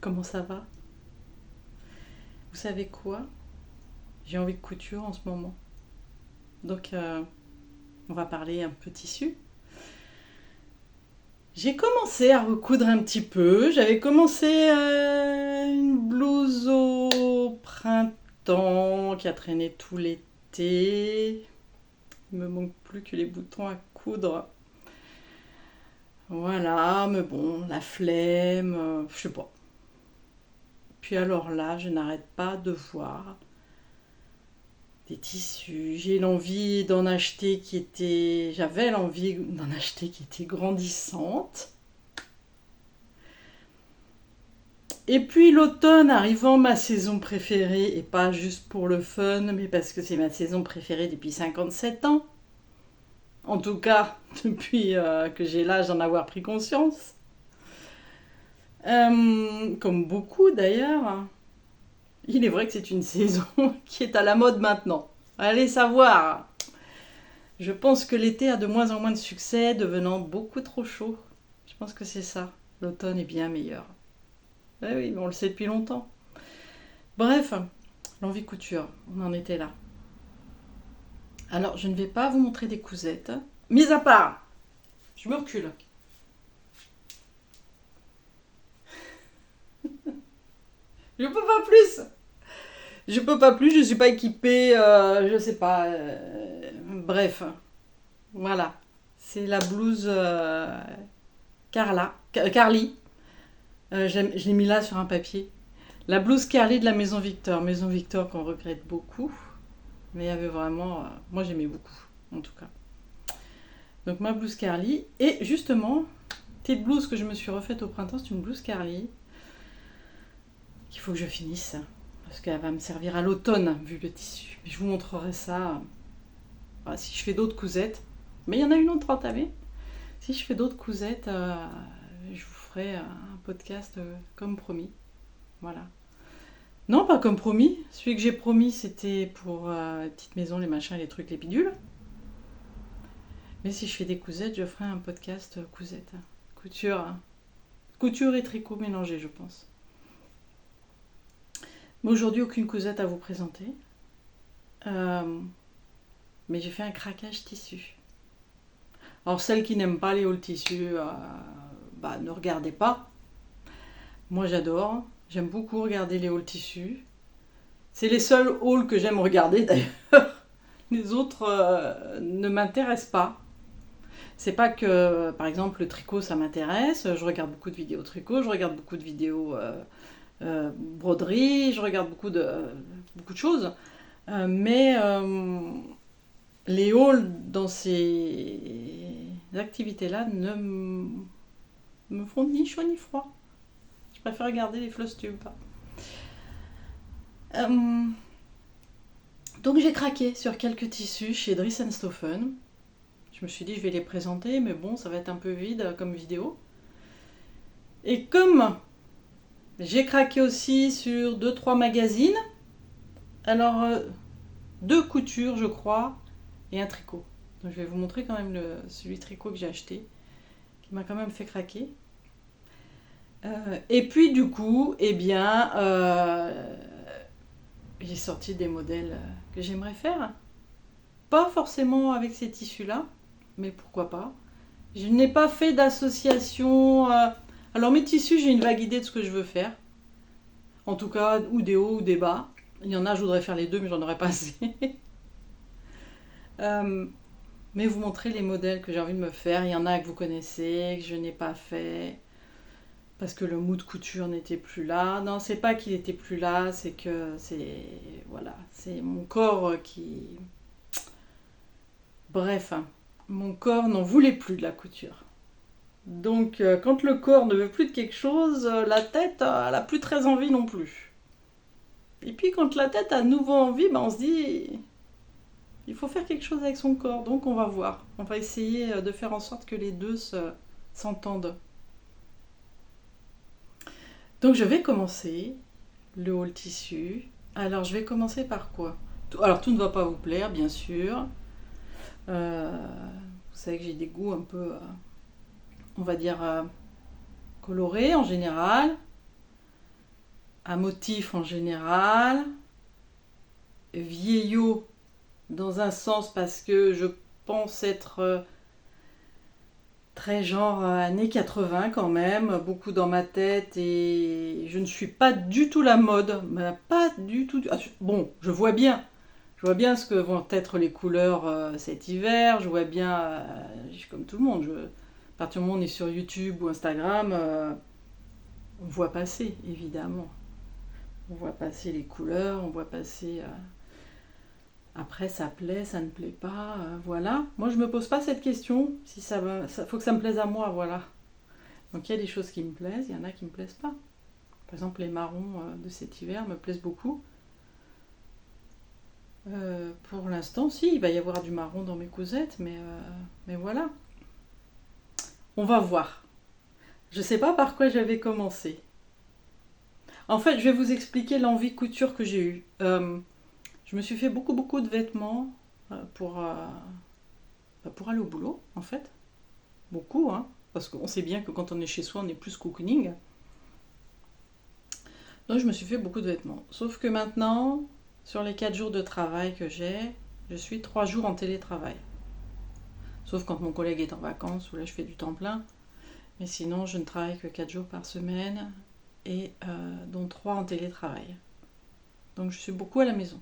Comment ça va? Vous savez quoi? J'ai envie de couture en ce moment. Donc, on va parler un peu tissu. J'ai commencé à recoudre un petit peu. J'avais commencé une blouse au printemps qui a traîné tout l'été. Il me manque plus que les boutons à coudre. Voilà, mais bon, la flemme, je sais pas. Puis alors là, je n'arrête pas de voir des tissus. J'avais l'envie d'en acheter qui étaient grandissantes. Et puis l'automne arrivant, ma saison préférée, et pas juste pour le fun, mais parce que c'est ma saison préférée depuis 57 ans. En tout cas, depuis que j'ai l'âge d'en avoir pris conscience. Comme beaucoup d'ailleurs. Il est vrai que c'est une saison qui est à la mode maintenant. Allez savoir. Je pense que l'été a de moins en moins de succès, devenant beaucoup trop chaud. Je pense que c'est ça. L'automne est bien meilleur. Eh oui, on le sait depuis longtemps. Bref, l'envie couture, on en était là. Alors, je ne vais pas vous montrer des cousettes. Mis à part, je me recule. Je peux pas plus. Je peux pas plus, je suis pas équipée, je sais pas. Bref, voilà. C'est la blouse Carly. Je l'ai mis là sur un papier. La blouse Carly de la Maison Victor. Maison Victor qu'on regrette beaucoup. Mais il y avait vraiment... moi j'aimais beaucoup, en tout cas. Donc ma blouse Carly. Et justement, petite blouse que je me suis refaite au printemps, c'est une blouse Carly. Qu'il faut que je finisse. Parce qu'elle va me servir à l'automne, vu le tissu. Je vous montrerai ça si je fais d'autres cousettes. Mais il y en a une autre entamée. Si je fais d'autres cousettes, je vous ferai un podcast comme promis. Voilà. Non, pas comme promis. Celui que j'ai promis, c'était pour les petites maisons, les machins, les trucs, les pidules. Mais si je fais des cousettes, je ferai un podcast cousettes. Couture. Couture et tricot mélangés, je pense. Mais aujourd'hui, aucune cousette à vous présenter. Mais j'ai fait un craquage tissu. Alors, celles qui n'aiment pas les hauls tissus, ne regardez pas. Moi, j'adore. J'aime beaucoup regarder les hauls tissus. C'est les seuls hauls que j'aime regarder, d'ailleurs. Les autres ne m'intéressent pas. C'est pas que, par exemple, le tricot, ça m'intéresse. Je regarde beaucoup de vidéos tricot, je regarde beaucoup de vidéos... broderie, je regarde beaucoup de choses, mais les hauls dans ces activités-là ne me font ni chaud ni froid. Je préfère regarder les floss tubes. Donc j'ai craqué sur quelques tissus chez Dries & Stoffen. Je me suis dit je vais les présenter, mais bon, ça va être un peu vide comme vidéo. Et comme j'ai craqué aussi sur 2-3 magazines. Alors, 2 coutures, je crois, et un tricot. Donc, je vais vous montrer quand même celui tricot que j'ai acheté, qui m'a quand même fait craquer. Et puis, du coup, j'ai sorti des modèles que j'aimerais faire. Pas forcément avec ces tissus-là, mais pourquoi pas. Je n'ai pas fait d'association... Alors mes tissus, j'ai une vague idée de ce que je veux faire. En tout cas, ou des hauts ou des bas. Il y en a, je voudrais faire les deux, mais j'en aurais pas assez. Mais vous montrer les modèles que j'ai envie de me faire. Il y en a que vous connaissez, que je n'ai pas fait. Parce que le mood couture n'était plus là. Non, c'est pas qu'il était plus là, c'est que c'est mon corps qui... Bref, mon corps n'en voulait plus de la couture. Donc, quand le corps ne veut plus de quelque chose, la tête, elle n'a plus très envie non plus. Et puis, quand la tête a de nouveau envie, on se dit, il faut faire quelque chose avec son corps. Donc, on va voir. On va essayer de faire en sorte que les deux s'entendent. Donc, je vais commencer le haul tissu. Alors, je vais commencer par quoi? Alors, tout ne va pas vous plaire, bien sûr. Vous savez que j'ai des goûts un peu... on va dire coloré en général, à motif en général, vieillot dans un sens parce que je pense être très genre années 80 quand même, beaucoup dans ma tête et je ne suis pas du tout la mode, mais pas du tout. Bon, je vois bien ce que vont être les couleurs cet hiver, je vois bien, je suis comme tout le monde, à partir du moment où on est sur YouTube ou Instagram, on voit passer évidemment. On voit passer les couleurs, on voit passer. Après, ça plaît, ça ne plaît pas, voilà. Moi, je me pose pas cette question. Si faut que ça me plaise à moi, voilà. Donc, il y a des choses qui me plaisent, il y en a qui me plaisent pas. Par exemple, les marrons de cet hiver me plaisent beaucoup. Pour l'instant, si, il va y avoir du marron dans mes cousettes, mais voilà. On va voir. Je sais pas par quoi j'avais commencé. En fait, je vais vous expliquer l'envie couture que j'ai eue. Je me suis fait beaucoup de vêtements pour aller au boulot, en fait. Beaucoup, hein. Parce qu'on sait bien que quand on est chez soi, on est plus cocooning. Donc, je me suis fait beaucoup de vêtements. Sauf que maintenant, sur les 4 jours de travail que j'ai, je suis 3 jours en télétravail. Sauf quand mon collègue est en vacances, où là, je fais du temps plein. Mais sinon, je ne travaille que 4 jours par semaine, et dont 3 en télétravail. Donc, je suis beaucoup à la maison.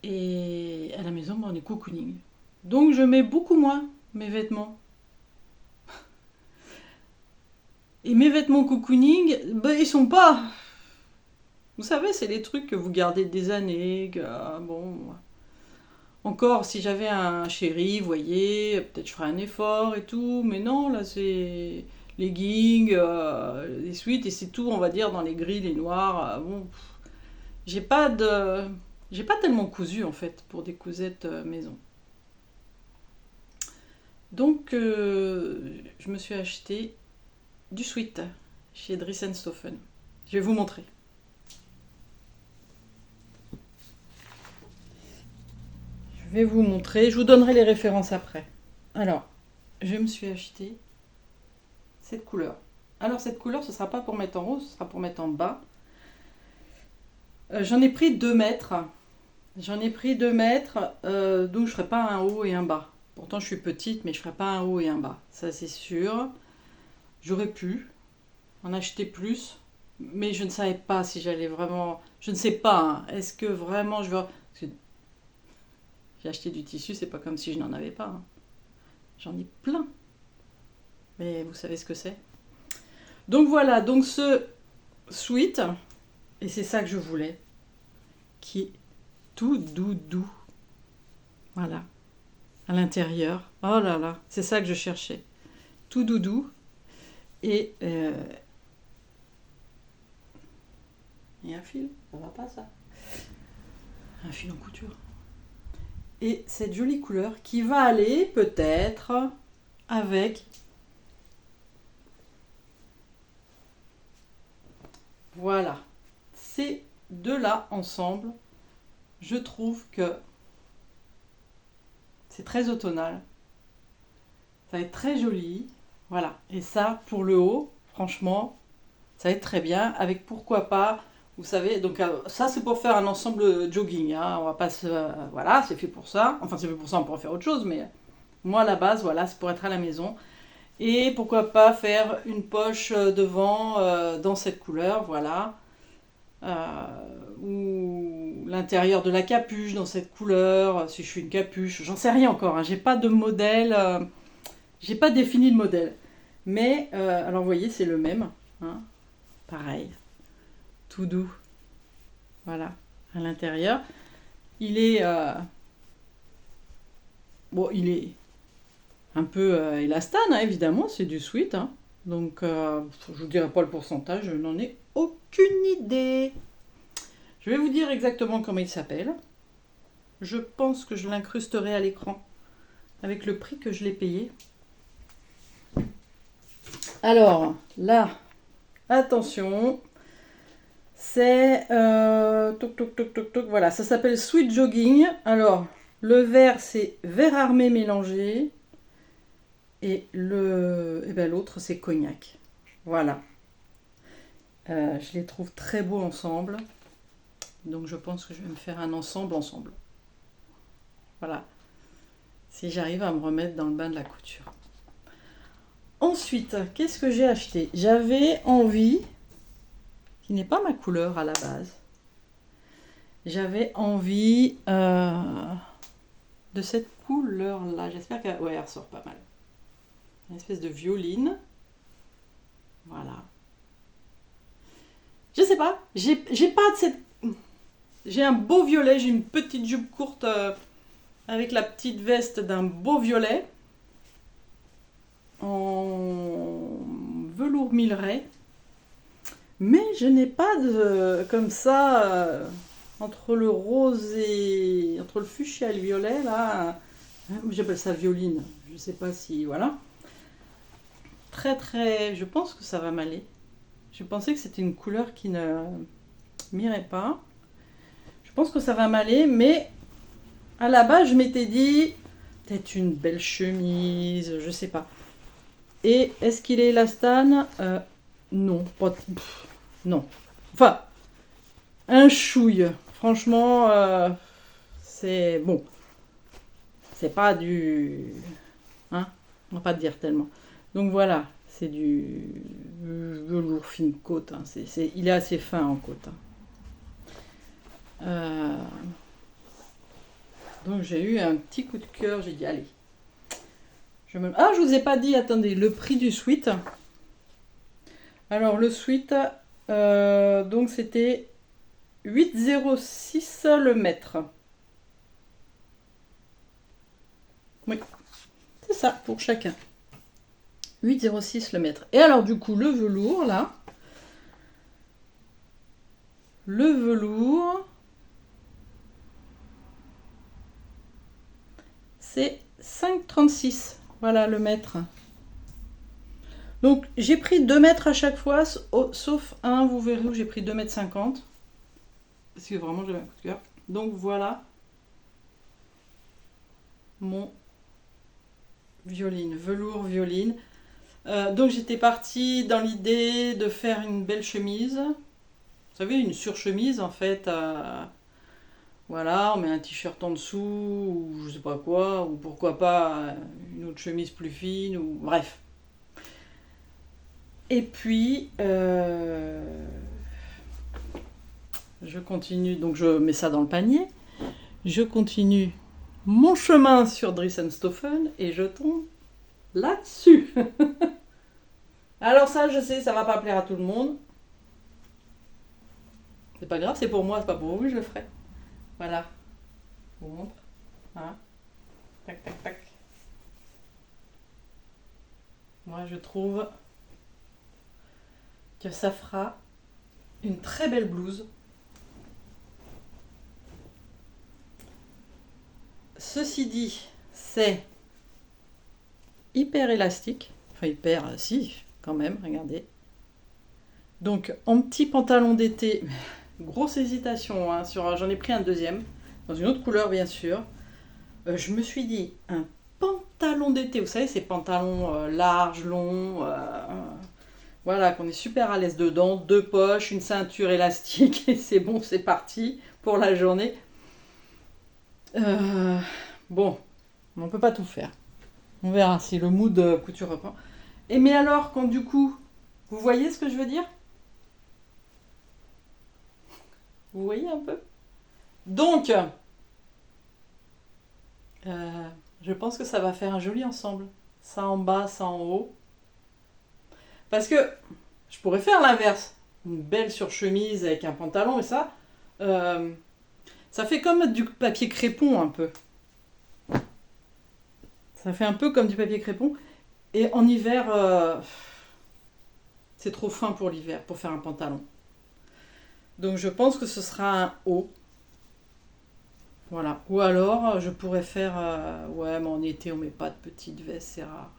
Et à la maison, on est cocooning. Donc, je mets beaucoup moins mes vêtements. Et mes vêtements cocooning, ils sont pas. Vous savez, c'est les trucs que vous gardez des années. Bon. Encore, si j'avais un chéri, vous voyez, peut-être je ferais un effort et tout. Mais non, là, c'est leggings, les sweats, et c'est tout, on va dire, dans les gris, les noirs. Bon, j'ai pas tellement cousu, en fait, pour des cousettes maison. Donc, je me suis acheté du sweat chez Dries & Stoffen. Je vais vous montrer. Je vous donnerai les références après. Alors, je me suis acheté cette couleur. Alors, cette couleur, ce ne sera pas pour mettre en haut, ce sera pour mettre en bas. J'en ai pris 2 mètres. Donc je ne ferai pas un haut et un bas. Pourtant, je suis petite, mais je ne ferai pas un haut et un bas. Ça, c'est sûr. J'aurais pu en acheter plus, mais je ne savais pas si j'allais vraiment. Je ne sais pas. Hein. Est-ce que vraiment je vais. Parce que j'ai acheté du tissu, c'est pas comme si je n'en avais pas. Hein. J'en ai plein. Mais vous savez ce que c'est. Donc voilà, donc ce sweat, et c'est ça que je voulais, qui est tout doux. Voilà. À l'intérieur. Oh là là, c'est ça que je cherchais. Tout doudou. Et un fil, ça va pas ça. Un fil en couture. Et cette jolie couleur qui va aller peut-être avec. Voilà. Ces deux-là ensemble, je trouve que c'est très automnal. Ça va être très joli. Voilà. Et ça, pour le haut, franchement, ça va être très bien. Avec pourquoi pas, vous savez, donc ça c'est pour faire un ensemble jogging. Hein. On va pas se. Voilà, c'est fait pour ça. Enfin, c'est fait pour ça, on pourrait faire autre chose, mais moi à la base, voilà, c'est pour être à la maison. Et pourquoi pas faire une poche devant dans cette couleur, voilà. Ou l'intérieur de la capuche dans cette couleur, si je suis une capuche, j'en sais rien encore. Hein. J'ai pas de modèle, j'ai pas défini le modèle. Mais, alors vous voyez, c'est le même. Hein. Pareil. Tout doux. Voilà. À l'intérieur. Il est. Bon, il est un peu élastane, hein, évidemment, c'est du sweat. Hein. Donc, je vous dirai pas le pourcentage, je n'en ai aucune idée. Je vais vous dire exactement comment il s'appelle. Je pense que je l'incrusterai à l'écran avec le prix que je l'ai payé. Alors, là, attention, c'est... voilà, ça s'appelle Sweet Jogging. Alors, le vert, c'est vert armé mélangé. Et ben, l'autre, c'est cognac. Voilà. Je les trouve très beaux ensemble. Donc je pense que je vais me faire un ensemble. Voilà. Si j'arrive à me remettre dans le bain de la couture. Ensuite, qu'est-ce que j'ai acheté? J'avais envie, qui n'est pas ma couleur à la base, j'avais envie de cette couleur-là. J'espère qu'elle ouais, elle ressort pas mal. Une espèce de violine. Voilà. Je sais pas, j'ai pas de cette... J'ai un beau violet, j'ai une petite jupe courte avec la petite veste d'un beau violet en velours milleray. Mais je n'ai pas de... comme ça, entre le rose et... entre le fuchsia et le violet, là... J'appelle ça violine. Je sais pas si... Voilà. Très très... Je pense que ça va m'aller. Je pensais que c'était une couleur qui ne m'irait pas. Je pense que ça va m'aller, mais à la base, je m'étais dit peut-être une belle chemise, je sais pas. Et est-ce qu'il est élastane? Non, pas, non. Enfin, un chouille. Franchement, c'est bon. C'est pas du, hein, on va pas te dire tellement. Donc voilà, c'est du velours fine côte. Hein. Il est assez fin en côte. Hein. Donc j'ai eu un petit coup de cœur, j'ai dit allez. Ah, je vous ai pas dit, attendez, le prix du sweat. Alors le sweat, donc c'était 8,06 le mètre. Oui, c'est ça pour chacun. 8,06 le mètre. Et alors du coup le velours là, le velours, c'est 5,36. Voilà le mètre. Donc j'ai pris 2 mètres à chaque fois, sauf un, vous verrez où j'ai pris 2,50 m. Parce que vraiment j'avais un coup de cœur. Donc voilà mon violine, velours violine. Donc j'étais partie dans l'idée de faire une belle chemise. Vous savez, une surchemise en fait. Voilà, on met un t-shirt en dessous, ou je sais pas quoi, ou pourquoi pas une autre chemise plus fine, ou bref. Et puis, je continue, donc je mets ça dans le panier. Je continue mon chemin sur Dressenstoffen et je tombe là-dessus. Alors ça, je sais, ça va pas plaire à tout le monde. C'est pas grave, c'est pour moi, c'est pas pour vous, je le ferai. Voilà. Je vous montre. Hein. Tac, tac, tac. Moi, je trouve que ça fera une très belle blouse. Ceci dit, c'est hyper élastique. Enfin, hyper, si, quand même, regardez. Donc, en petit pantalon d'été, grosse hésitation, hein, j'en ai pris un deuxième, dans une autre couleur, bien sûr. Je me suis dit, un pantalon d'été, vous savez, ces pantalons larges, longs, voilà, qu'on est super à l'aise dedans, 2 poches, une ceinture élastique, et c'est bon, c'est parti pour la journée. Bon, on peut pas tout faire. On verra si le mood couture reprend. Et mais alors, quand du coup, vous voyez ce que je veux dire? Vous voyez un peu? Donc, je pense que ça va faire un joli ensemble. Ça en bas, ça en haut. Parce que je pourrais faire l'inverse. Une belle surchemise avec un pantalon et ça. Ça fait comme du papier crépon un peu. Ça fait un peu comme du papier crépon. Et en hiver, c'est trop fin pour l'hiver, pour faire un pantalon. Donc je pense que ce sera un haut. Voilà. Ou alors, je pourrais faire... ouais, mais en été, on met pas de petite veste, c'est rare.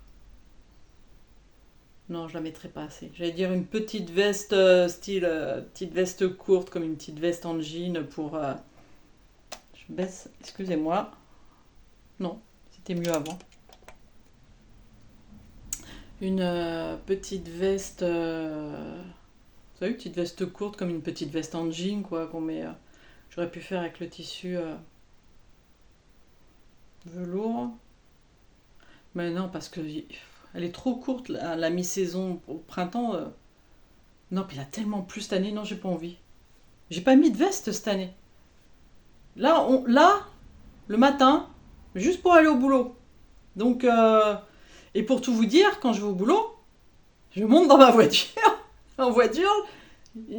Non, je la mettrai pas assez. J'allais dire une petite veste style... petite veste courte, comme une petite veste en jean pour... je baisse, excusez-moi. Non, c'était mieux avant. une petite veste, vous savez, une petite veste courte comme une petite veste en jean, quoi, qu'on met. J'aurais pu faire avec le tissu velours. Mais non, parce que elle est trop courte, la mi-saison au printemps. Non, puis il a tellement plu cette année, non, j'ai pas envie. J'ai pas mis de veste cette année. Là, le matin, juste pour aller au boulot. Donc, et pour tout vous dire, quand je vais au boulot, je monte dans ma voiture. En voiture,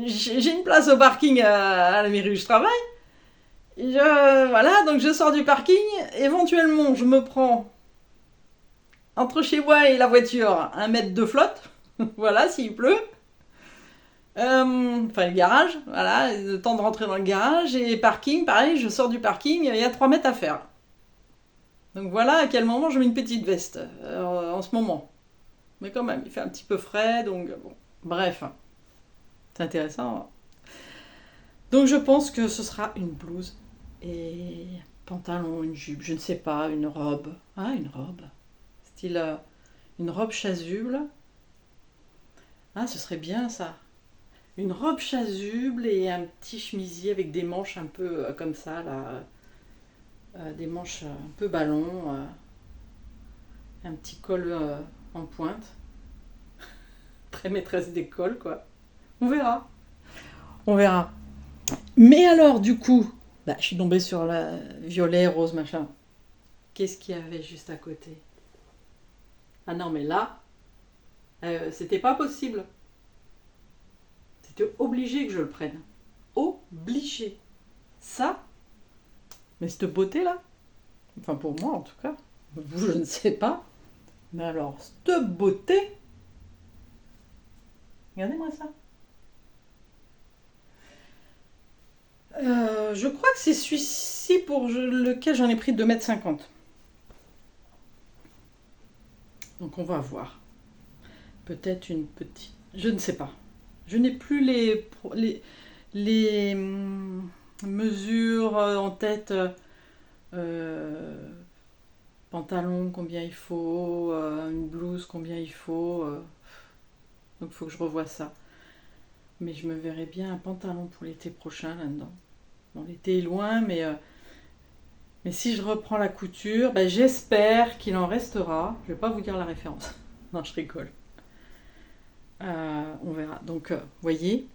j'ai une place au parking à la mairie où je travaille. Voilà, donc je sors du parking. Éventuellement, je me prends entre chez moi et la voiture 1 mètre de flotte. Voilà, s'il pleut. Enfin, le garage, voilà, le temps de rentrer dans le garage. Et parking, pareil, je sors du parking, il y a 3 mètres à faire. Donc voilà à quel moment je mets une petite veste en ce moment. Mais quand même, il fait un petit peu frais, donc bon. Bref, c'est intéressant. Donc je pense que ce sera une blouse et pantalon, une jupe, je ne sais pas, une robe. Ah, une robe. Style une robe chasuble. Ah, ce serait bien ça. Une robe chasuble et un petit chemisier avec des manches un peu comme ça, là. Des manches un peu ballon. Un petit col en pointe. Très maîtresse d'école, quoi. On verra. On verra. Mais alors, du coup, bah, je suis tombée sur la violet, rose, machin. Qu'est-ce qu'il y avait juste à côté? Ah non, mais là, c'était pas possible. C'était obligé que je le prenne. Obligé. Ça, mais cette beauté-là, enfin pour moi en tout cas, vous, je ne sais pas. Mais alors, cette beauté, regardez-moi ça. Je crois que c'est celui-ci pour lequel j'en ai pris 2,50 m. Donc on va voir. Peut-être une petite. Je ne sais pas. Je n'ai plus les mesures en tête. Pantalon, combien il faut. Une blouse, combien il faut. Donc il faut que je revoie ça. Mais je me verrais bien un pantalon pour l'été prochain là-dedans. Bon, l'été est loin, mais si je reprends la couture, ben, j'espère qu'il en restera. Je vais pas vous dire la référence. Non, je rigole. On verra. Donc, vous voyez,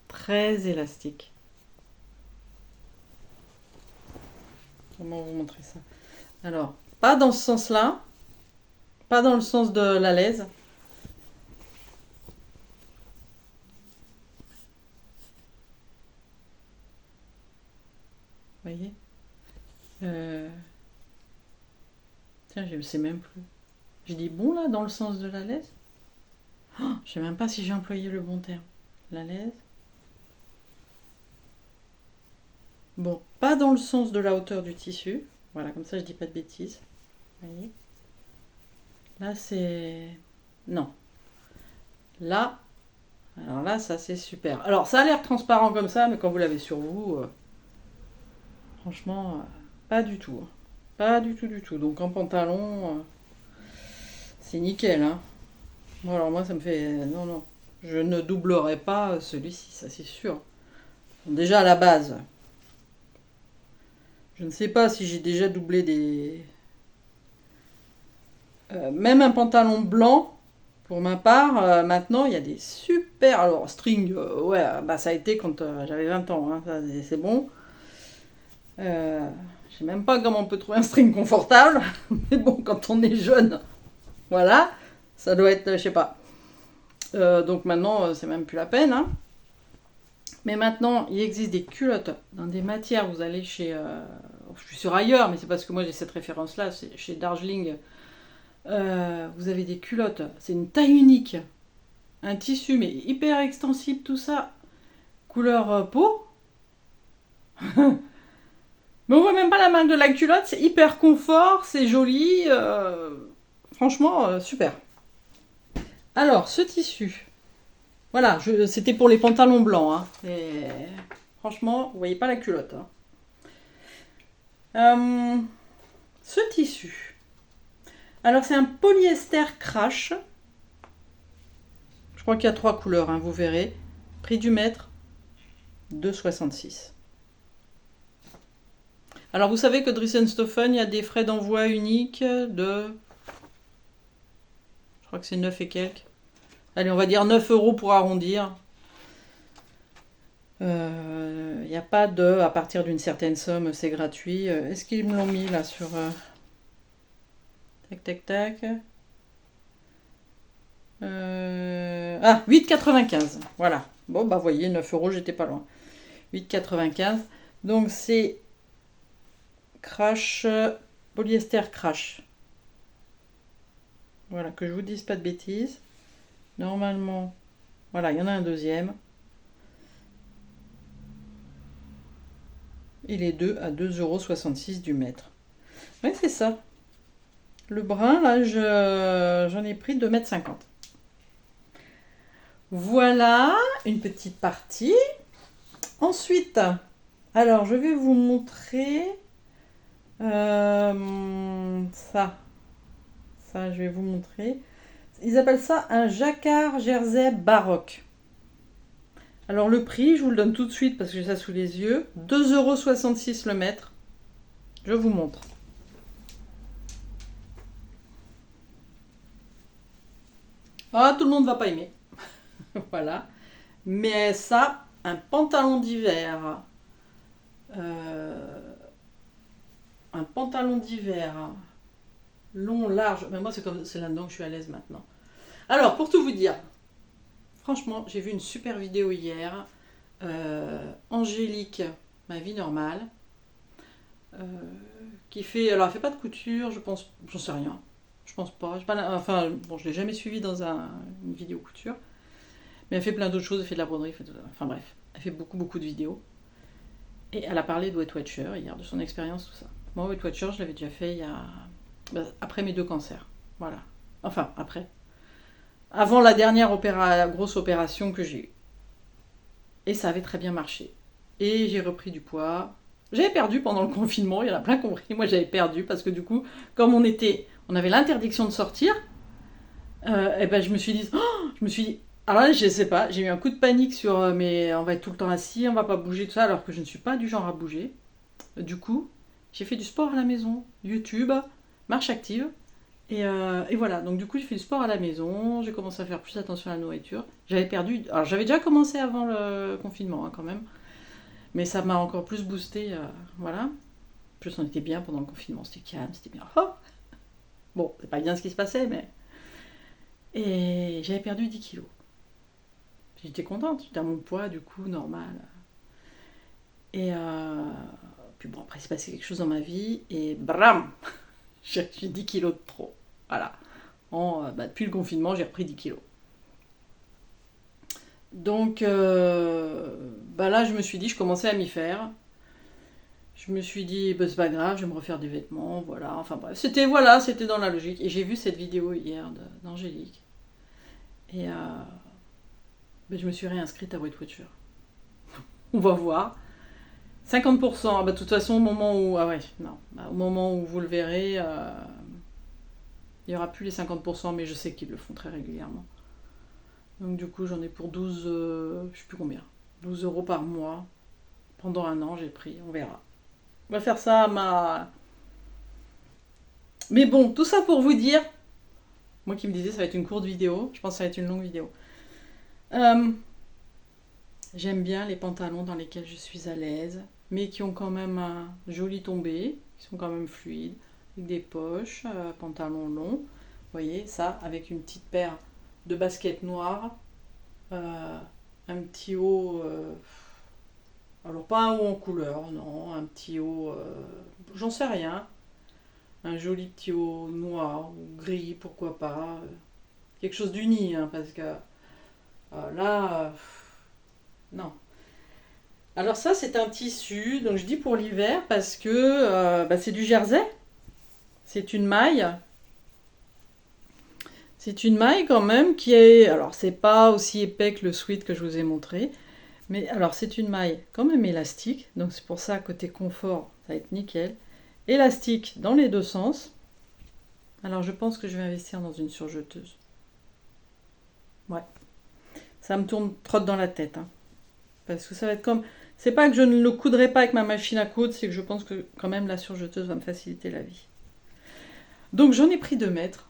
très élastique. Comment vous montrer ça? Alors, pas dans ce sens-là, pas dans le sens de la laise. Vous voyez? Euh, Tiens, je ne sais même plus. Je dis bon là, dans le sens de la laise? Oh, je sais même pas si j'ai employé le bon terme. La laise. Bon, pas dans le sens de la hauteur du tissu. Voilà, comme ça je dis pas de bêtises. Vous voyez? Là c'est... Non. Là... Alors là, ça c'est super. Alors ça a l'air transparent comme ça, mais quand vous l'avez sur vous, franchement, pas du tout. Pas du tout, du tout. Donc en pantalon, c'est nickel. Hein. Bon, alors moi, ça me fait... Non, non. Je ne doublerai pas celui-ci, ça c'est sûr. Déjà à la base, je ne sais pas si j'ai déjà doublé des... même un pantalon blanc, pour ma part, maintenant, il y a des super... Alors, string, ouais, bah ça a été quand j'avais 20 ans, hein, ça, c'est bon. Je sais même pas comment on peut trouver un string confortable, mais bon, quand on est jeune, voilà, ça doit être, je sais pas. Donc maintenant, c'est même plus la peine. Hein. Mais maintenant, il existe des culottes dans des matières. Vous allez chez... je suis sur ailleurs, mais c'est parce que moi j'ai cette référence-là. C'est chez Darjeeling. Vous avez des culottes. C'est une taille unique. Un tissu, mais hyper extensible, tout ça. Couleur peau. Mais on voit même pas la main de la culotte. C'est hyper confort, c'est joli. Franchement, super. Alors, ce tissu. Voilà, c'était pour les pantalons blancs. Hein. Et franchement, vous voyez pas la culotte. Hein. Ce tissu. Alors, c'est un polyester crash. Je crois qu'il y a 3 couleurs, hein, vous verrez. Prix du mètre, 2,66. Alors vous savez que Dressenstoffen, il y a des frais d'envoi uniques de... Je crois que c'est 9 et quelques. Allez, on va dire 9 € pour arrondir. Il n'y a pas de... À partir d'une certaine somme, c'est gratuit. Est-ce qu'ils me l'ont mis là sur... Tac, tac, tac. Ah, 8,95. Voilà. Bon, bah, vous voyez, 9 €, j'étais pas loin. 8,95. Donc, c'est Crash, polyester Crash. Voilà, que je vous dise pas de bêtises. Normalement, voilà, il y en a un deuxième. Et les deux à 2,66 € du mètre. Ouais, c'est ça. Le brun, là, j'en ai pris 2,50 m. Voilà, une petite partie. Ensuite, alors, je vais vous montrer ça. Ça, je vais vous montrer. Ils appellent ça un jacquard jersey baroque. Alors, le prix, je vous le donne tout de suite parce que j'ai ça sous les yeux. 2,66 € le mètre. Je vous montre. Ah, tout le monde ne va pas aimer. Voilà. Mais ça, un pantalon d'hiver. Un pantalon d'hiver. Long, large. Mais moi, c'est là-dedans que je suis à l'aise maintenant. Alors, pour tout vous dire, franchement, j'ai vu une super vidéo hier. Angélique, ma vie normale. Qui fait. Alors, elle fait pas de couture, je pense. J'en sais rien. Je pense pas. Enfin, bon, je l'ai jamais suivie dans une vidéo couture. Mais elle fait plein d'autres choses. Elle fait de la broderie. Enfin, bref. Elle fait beaucoup, beaucoup de vidéos. Et elle a parlé de Weight Watcher hier, de son expérience, tout ça. Moi, Weight Watcher, je l'avais déjà fait il y a. Après mes 2 cancers. Voilà. Enfin, après. Avant la dernière grosse opération que j'ai eue. Et ça avait très bien marché. Et j'ai repris du poids. J'avais perdu pendant le confinement, il y en a plein compris. Moi, j'avais perdu parce que du coup, comme on avait l'interdiction de sortir, et ben je me suis dit, alors là, je sais pas, j'ai eu un coup de panique sur, mais on va être tout le temps assis, on va pas bouger, tout ça, alors que je ne suis pas du genre à bouger. Du coup, j'ai fait du sport à la maison, YouTube, marche active. Et voilà, donc du coup j'ai fait du sport à la maison, j'ai commencé à faire plus attention à la nourriture. J'avais perdu, alors j'avais déjà commencé avant le confinement hein, quand même, mais ça m'a encore plus boosté, voilà. En plus on était bien pendant le confinement, c'était calme, c'était bien. Oh, bon, c'est pas bien ce qui se passait, mais... Et j'avais perdu 10 kilos. J'étais contente, j'étais à mon poids du coup, normal. Et puis bon, après il s'est passé quelque chose dans ma vie, et bram j'ai 10 kilos de trop. Voilà. Depuis le confinement, j'ai repris 10 kilos. Donc, là, je me suis dit, je commençais à m'y faire. Je me suis dit, c'est pas grave, je vais me refaire des vêtements, voilà. Enfin bref, c'était dans la logique. Et j'ai vu cette vidéo hier d'Angélique. Et je me suis réinscrite à Weight Watcher. On va voir. 50%, de toute façon, au moment où... Ah ouais, non. Au moment où vous le verrez... il n'y aura plus les 50%, mais je sais qu'ils le font très régulièrement. Donc du coup, j'en ai pour 12, je sais plus combien, 12 € par mois. Pendant un an, j'ai pris, on verra. On va faire ça Mais bon, tout ça pour vous dire, moi qui me disais ça va être une courte vidéo, je pense que ça va être une longue vidéo. J'aime bien les pantalons dans lesquels je suis à l'aise, mais qui ont quand même un joli tombé, qui sont quand même fluides, avec des poches, pantalon long. Vous voyez, ça, avec une petite paire de baskets noires, un petit haut, alors pas un haut en couleur, non, un petit haut, j'en sais rien, un joli petit haut noir ou gris, pourquoi pas, quelque chose d'uni, hein, parce que là, non. Alors ça, c'est un tissu, donc je dis pour l'hiver parce que c'est du jersey, c'est une maille. C'est une maille quand même qui est... Alors c'est pas aussi épais que le sweat que je vous ai montré. Mais alors c'est une maille quand même élastique. Donc c'est pour ça côté confort ça va être nickel. Élastique dans les deux sens. Alors je pense que je vais investir dans une surjeteuse. Ouais. Ça me trotte dans la tête. Hein. Parce que ça va être comme... C'est pas que je ne le coudrai pas avec ma machine à coudre, c'est que je pense que quand même la surjeteuse va me faciliter la vie. Donc j'en ai pris 2 mètres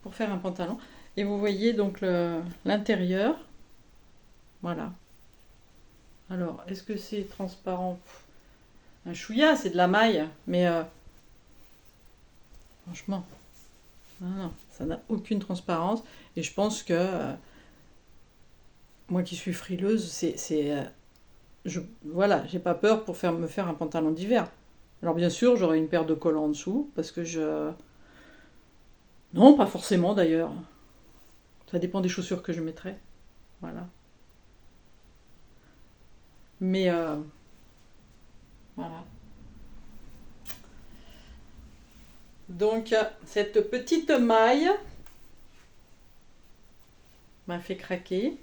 pour faire un pantalon. Et vous voyez donc l'intérieur. Voilà. Alors, est-ce que c'est transparent? Un chouïa, c'est de la maille. Mais franchement, non, ça n'a aucune transparence. Et je pense que moi qui suis frileuse, voilà, j'ai pas peur pour me faire un pantalon d'hiver. Alors bien sûr, j'aurai une paire de collants en dessous, parce que non, pas forcément d'ailleurs. Ça dépend des chaussures que je mettrai. Voilà. Mais voilà. Donc, cette petite maille m'a fait craquer.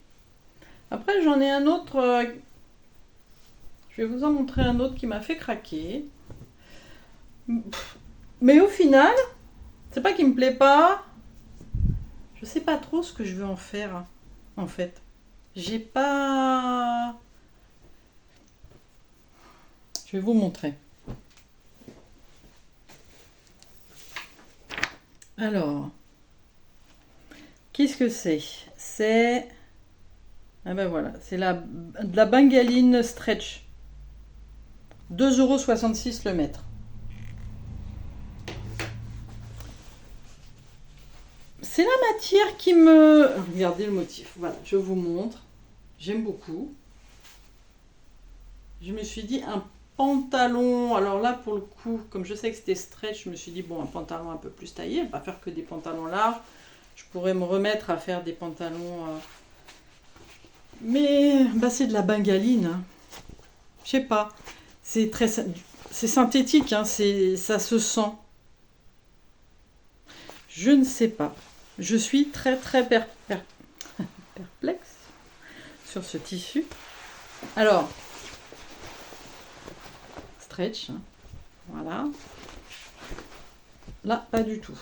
Après, j'en ai un autre. Je vais vous en montrer un autre qui m'a fait craquer. Mais au final, c'est pas qu'il me plaît pas. Je sais pas trop ce que je veux en faire, en fait. J'ai pas... Je vais vous montrer. Alors, qu'est-ce que c'est? C'est... Ah ben voilà, c'est de la bengaline stretch. 2,66 € le mètre. C'est la matière qui me... Regardez le motif. Voilà, je vous montre. J'aime beaucoup. Je me suis dit un pantalon. Alors là, pour le coup, comme je sais que c'était stretch, je me suis dit, bon, un pantalon un peu plus taillé. Je ne vais pas faire que des pantalons larges. Je pourrais me remettre à faire des pantalons... Mais bah, c'est de la bengaline. Hein. Je sais pas. C'est synthétique, hein, ça se sent. Je ne sais pas. Je suis très très perplexe sur ce tissu. Alors, stretch, hein, voilà. Là, pas du tout.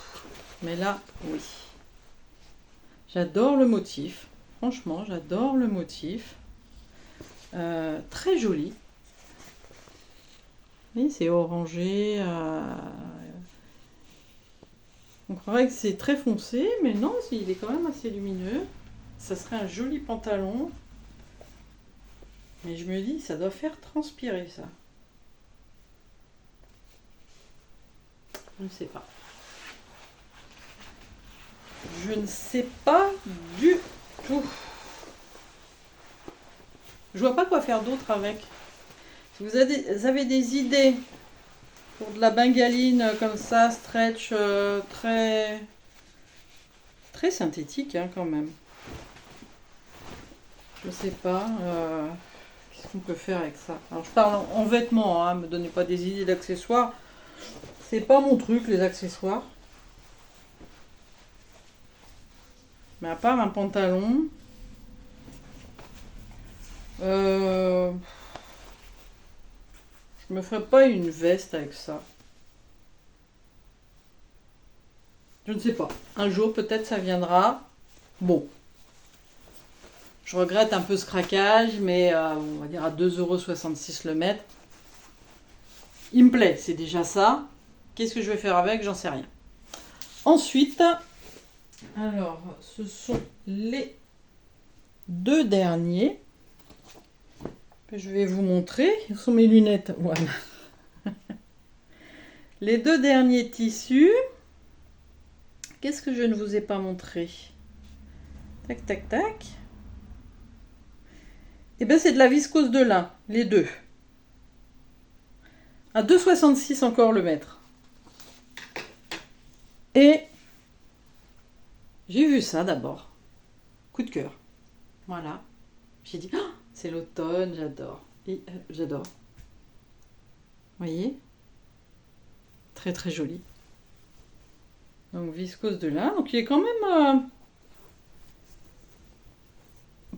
Mais là, oui. J'adore le motif. Franchement, j'adore le motif. Très joli. Oui, c'est orangé. On croirait que c'est très foncé, mais non, il est quand même assez lumineux. Ça serait un joli pantalon. Mais je me dis, ça doit faire transpirer ça. Je ne sais pas. Je ne sais pas du tout. Je vois pas quoi faire d'autre avec. Si vous avez des idées pour de la bengaline comme ça, stretch, très très synthétique hein, quand même. Je sais pas. Qu'est-ce qu'on peut faire avec ça? Alors je parle en vêtements, hein, me donnez pas des idées d'accessoires. C'est pas mon truc les accessoires. Mais à part un pantalon, je me ferais pas une veste avec ça. Je ne sais pas. Un jour peut-être ça viendra. Bon. Je regrette un peu ce craquage, mais on va dire à 2,66 € le mètre. Il me plaît, c'est déjà ça. Qu'est-ce que je vais faire avec? J'en sais rien. Ensuite, alors, ce sont les 2 derniers que je vais vous montrer. Ce sont mes lunettes. Voilà. Les 2 derniers tissus. Qu'est-ce que je ne vous ai pas montré? Tac, tac, tac. Et bien, c'est de la viscose de lin, les 2. À 2,66 € encore le mètre. Et j'ai vu ça d'abord. Coup de cœur. Voilà. J'ai dit, oh, c'est l'automne, j'adore. Et j'adore. Vous voyez? Très très joli. Donc viscose de lin. Donc il est quand même...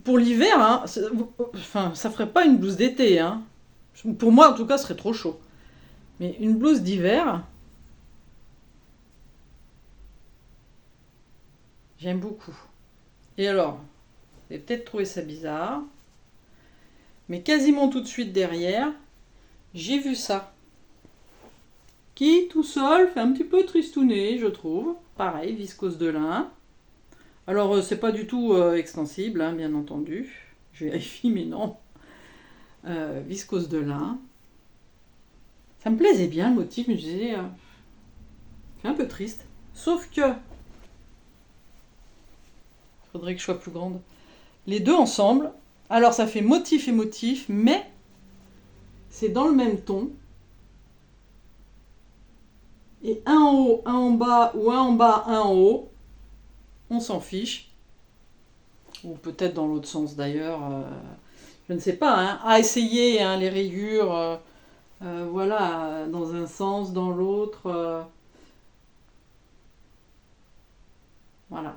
pour l'hiver, hein, enfin, ça ferait pas une blouse d'été. Hein. Pour moi, en tout cas, ce serait trop chaud. Mais une blouse d'hiver, j'aime beaucoup. Et alors, Vous avez peut-être trouvé ça bizarre. Mais quasiment tout de suite derrière, j'ai vu ça. Qui, tout seul, fait un petit peu tristouner, je trouve. Pareil, viscose de lin. Alors, c'est pas du tout extensible, hein, bien entendu. Je vérifie, mais non. Viscose de lin. Ça me plaisait bien le motif, mais je disais, c'est un peu triste. Sauf que, faudrait que je sois plus grande. Les deux ensemble, alors ça fait motif et motif, mais c'est dans le même ton. Et un en haut, un en bas, ou un en bas, un en haut, on s'en fiche. Ou peut-être dans l'autre sens d'ailleurs. Je ne sais pas, hein. À essayer, hein, les rayures, voilà, dans un sens, dans l'autre. Voilà.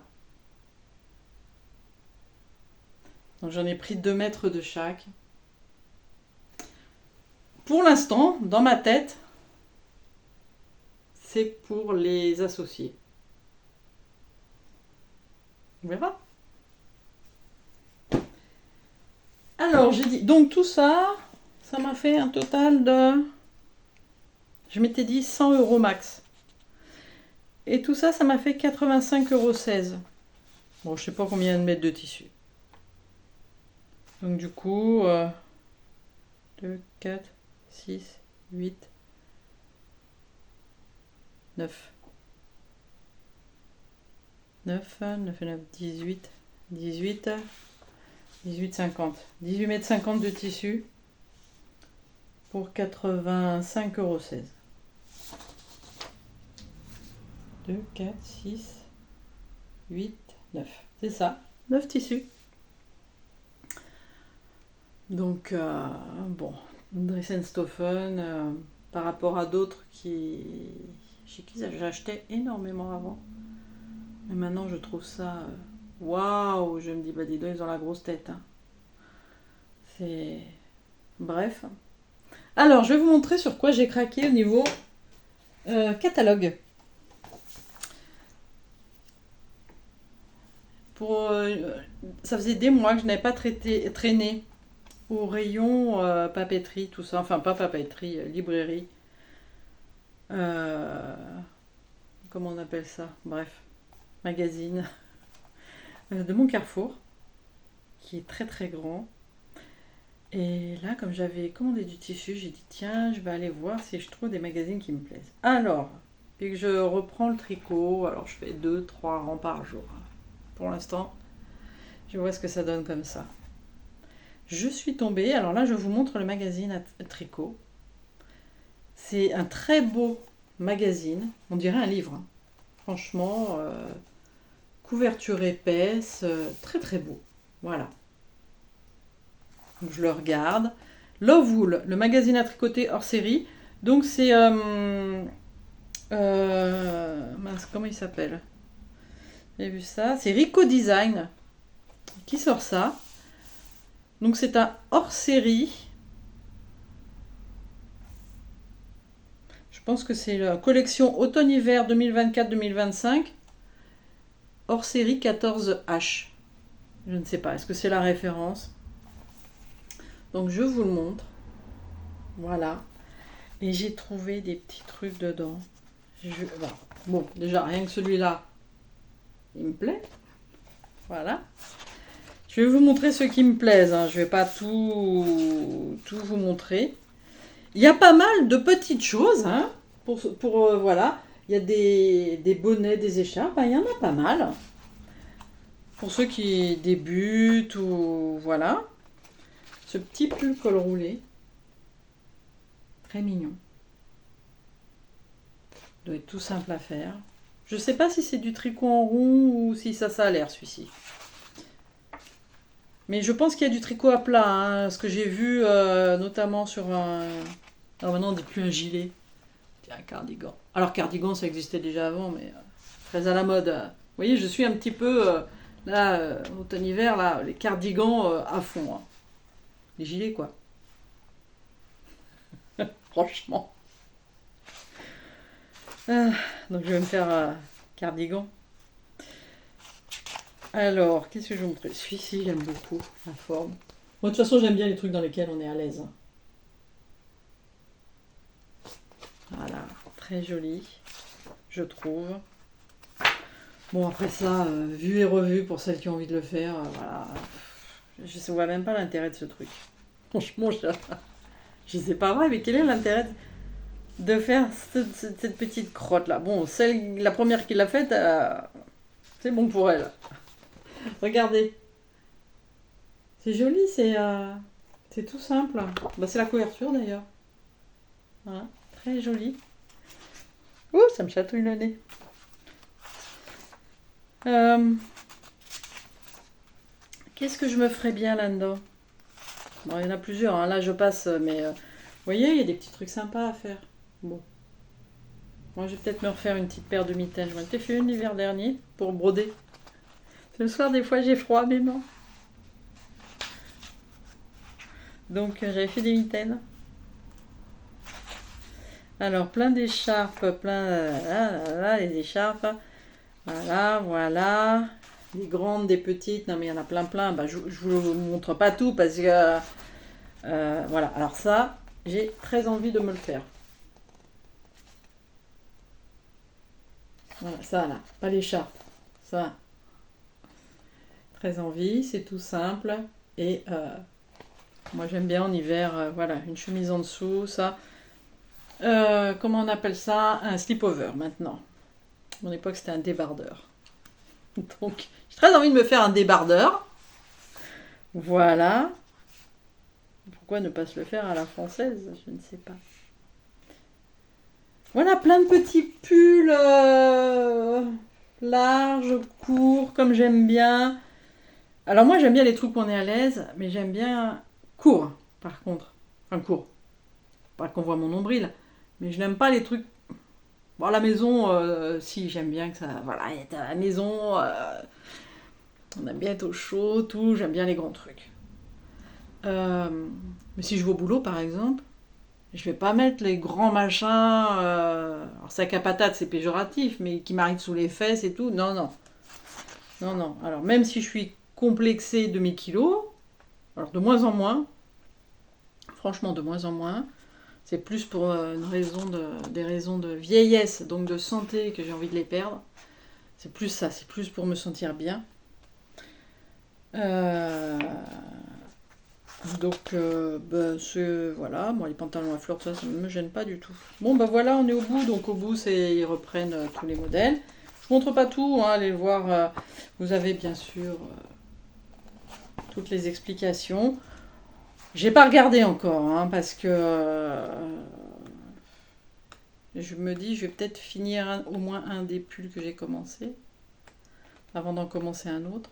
Donc j'en ai pris 2 mètres de chaque. Pour l'instant, dans ma tête, c'est pour les associer. On verra. Alors, j'ai dit, donc tout ça, ça m'a fait un total de, je m'étais dit 100 euros max. Et tout ça, ça m'a fait 85,16 €. Bon, je sais pas combien de mètres de tissu. Donc du coup, 2, 4, 6, 8, 9. 9, 9 et 9, 18, 18, 18,50. 18 mètres 50 de tissu pour 85,16 €. 2, 4, 6, 8, 9. C'est ça, 9 tissus. Donc, bon, Dressenstoffen, par rapport à d'autres chez qui j'achetais énormément avant. Mais maintenant, je trouve ça... Waouh, je me dis, bah dis donc, ils ont la grosse tête. Hein. C'est... Bref. Alors, je vais vous montrer sur quoi j'ai craqué au niveau catalogue. Ça faisait des mois que je n'avais pas traîné au rayon papeterie, tout ça. Enfin, pas papeterie, librairie. Comment on appelle ça? Bref, magazine de mon Carrefour, qui est très très grand. Et là, comme j'avais commandé du tissu, j'ai dit tiens, je vais aller voir si je trouve des magazines qui me plaisent. Alors, puis que je reprends le tricot, alors je fais 2-3 rangs par jour. Pour l'instant, je vois ce que ça donne comme ça. Je suis tombée, alors là je vous montre le magazine à tricot. C'est un très beau magazine, on dirait un livre. Hein. Franchement, couverture épaisse, très très beau. Voilà. Donc, je le regarde. Love Wool, le magazine à tricoter hors série. Donc c'est... mince, comment il s'appelle? J'ai vu ça. C'est Rico Design qui sort ça. Donc c'est un hors série. Je pense que c'est la collection automne-hiver 2024-2025. Hors série 14H. Je ne sais pas. Est-ce que c'est la référence? Donc je vous le montre. Voilà. Et j'ai trouvé des petits trucs dedans. Bon, déjà, rien que celui-là, il me plaît. Voilà. Je vais vous montrer ceux qui me plaisent. Hein. Je ne vais pas tout vous montrer. Il y a pas mal de petites choses. Hein, voilà. Il y a des bonnets, des écharpes. Il y en a pas mal. Pour ceux qui débutent ou voilà. Ce petit pull col roulé. Très mignon. Il doit être tout simple à faire. Je ne sais pas si c'est du tricot en rond ou si ça a l'air celui-ci. Mais je pense qu'il y a du tricot à plat. Hein, ce que j'ai vu notamment sur un... Alors maintenant on ne dit plus un gilet. C'est un cardigan. Alors cardigan ça existait déjà avant mais très à la mode. Vous voyez je suis un petit peu là automne-hiver là les cardigans à fond. Hein. Les gilets quoi. Franchement. Donc je vais me faire cardigan. Alors, qu'est-ce que je vais vous montrer? Celui-ci, j'aime beaucoup la forme. Moi, de toute façon, j'aime bien les trucs dans lesquels on est à l'aise. Voilà, très joli, je trouve. Bon, après ça, vu et revu pour celles qui ont envie de le faire, voilà. Je ne vois même pas l'intérêt de ce truc. Franchement, je sais pas vrai, mais quel est l'intérêt de faire cette petite crotte là? Bon, la première qui l'a faite, c'est bon pour elle. Regardez, c'est joli, c'est tout simple. Bah, c'est la couverture d'ailleurs. Voilà, très joli. Ouh, ça me chatouille le nez. Qu'est-ce que je me ferais bien là-dedans? Bon, il y en a plusieurs, hein. Là je passe, mais vous voyez, il y a des petits trucs sympas à faire. Bon, moi je vais peut-être me refaire une petite paire de mitaines. Je m'en étais fait une l'hiver dernier pour broder. Le soir, des fois, j'ai froid, mais non. Donc j'avais fait des mitaines. Alors, plein d'écharpes, les écharpes. Voilà, voilà. Des grandes, des petites. Non, mais il y en a plein, plein. Bah, je vous montre pas tout parce que... voilà. Alors ça, j'ai très envie de me le faire. Voilà, ça là. Pas l'écharpe. Ça. Très envie. C'est tout simple. Et moi, j'aime bien en hiver. Voilà, une chemise en dessous, ça. Comment on appelle ça? Un slip-over maintenant. À mon époque, c'était un débardeur. Donc, j'ai très envie de me faire un débardeur. Voilà. Pourquoi ne pas se le faire à la française? Je ne sais pas. Voilà, plein de petits pulls larges, courts, comme j'aime bien. Alors moi, j'aime bien les trucs où on est à l'aise, mais j'aime bien court, par contre. Enfin, court. Pas qu'on voit mon nombril. Mais je n'aime pas les trucs... Bon, à la maison, si, j'aime bien que ça... Voilà, il est à la maison... on aime bien être au chaud, tout. J'aime bien les grands trucs. Mais si je vais au boulot, par exemple, je vais pas mettre les grands machins... alors, sac à patates, c'est péjoratif, mais qui m'arrivent sous les fesses et tout. Non, non. Non, non. Alors, même si je suis complexée de mes kilos, alors de moins en moins, franchement, de moins en moins... C'est plus pour des raisons de vieillesse, donc de santé, que j'ai envie de les perdre. C'est plus ça, c'est plus pour me sentir bien. Donc, voilà, bon, les pantalons à fleurs, ça ne me gêne pas du tout. Bon, bah voilà, on est au bout. Donc, au bout, ils reprennent tous les modèles. Je ne montre pas tout, hein, allez le voir. Vous avez bien sûr toutes les explications. J'ai pas regardé encore, hein, parce que je me dis, je vais peut-être finir au moins un des pulls que j'ai commencé, avant d'en commencer un autre.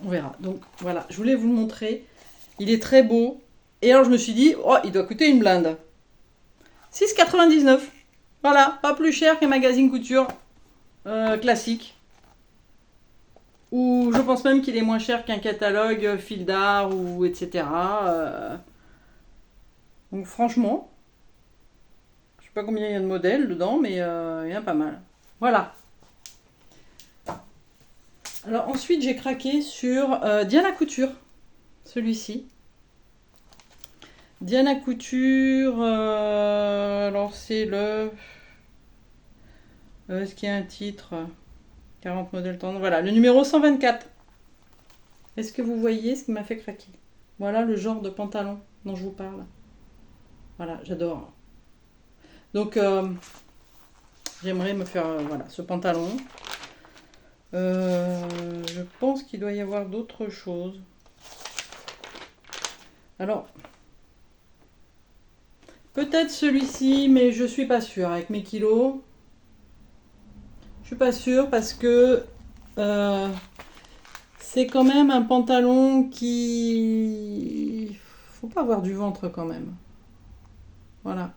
On verra. Donc voilà, je voulais vous le montrer. Il est très beau. Et alors je me suis dit, oh, il doit coûter une blinde. 6,99. Voilà, pas plus cher qu'un magazine couture classique. Ou je pense même qu'il est moins cher qu'un catalogue fil d'art ou etc. Donc franchement, je sais pas combien il y a de modèles dedans, mais il y en a pas mal. Voilà. Alors ensuite, j'ai craqué sur Diana Couture, celui-ci. Diana Couture, alors c'est le... Est-ce qu'il y a un titre? 40 modèles tendance. Voilà, le numéro 124. Est-ce que vous voyez ce qui m'a fait craquer? Voilà le genre de pantalon dont je vous parle. Voilà, j'adore. Donc, j'aimerais me faire voilà, ce pantalon. Je pense qu'il doit y avoir d'autres choses. Alors, peut-être celui-ci, mais je suis pas sûre. Avec mes kilos, je suis pas sûre parce que c'est quand même un pantalon qui... Faut pas avoir du ventre quand même. Voilà.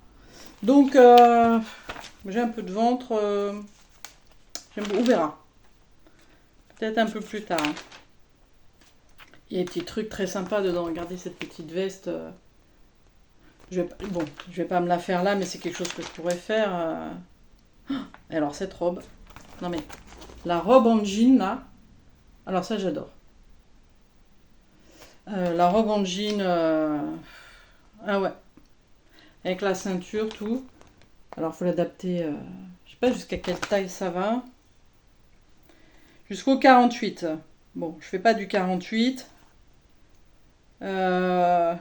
Donc, j'ai un peu de ventre. On verra. Peut-être un peu plus tard. Il y a des petits trucs très sympas dedans. Regardez cette petite veste. Je vais pas me la faire là, mais c'est quelque chose que je pourrais faire. Alors, cette robe. Non, mais la robe en jean, là. Alors ça, j'adore. La robe en jean, ah ouais, avec la ceinture, tout. Alors, faut l'adapter, je sais pas jusqu'à quelle taille ça va. Jusqu'au 48. Bon, je fais pas du 48. Euh,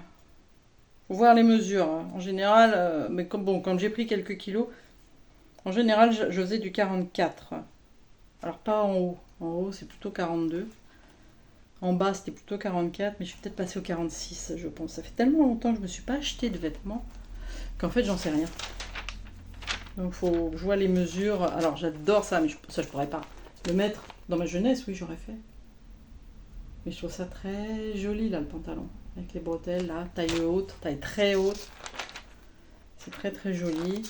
Faut voir les mesures, hein. En général, mais comme, bon, quand j'ai pris quelques kilos, en général, je faisais du 44. Alors, pas en haut. En haut, c'est plutôt 42. En bas, c'était plutôt 44, mais je suis peut-être passée au 46, je pense. Ça fait tellement longtemps que je me suis pas acheté de vêtements qu'en fait, j'en sais rien. Donc, faut que je vois les mesures. Alors, j'adore ça, mais ça, je pourrais pas le mettre. Dans ma jeunesse, oui, j'aurais fait. Mais je trouve ça très joli, là, le pantalon. Avec les bretelles, là, taille haute, taille très haute. C'est très, très joli.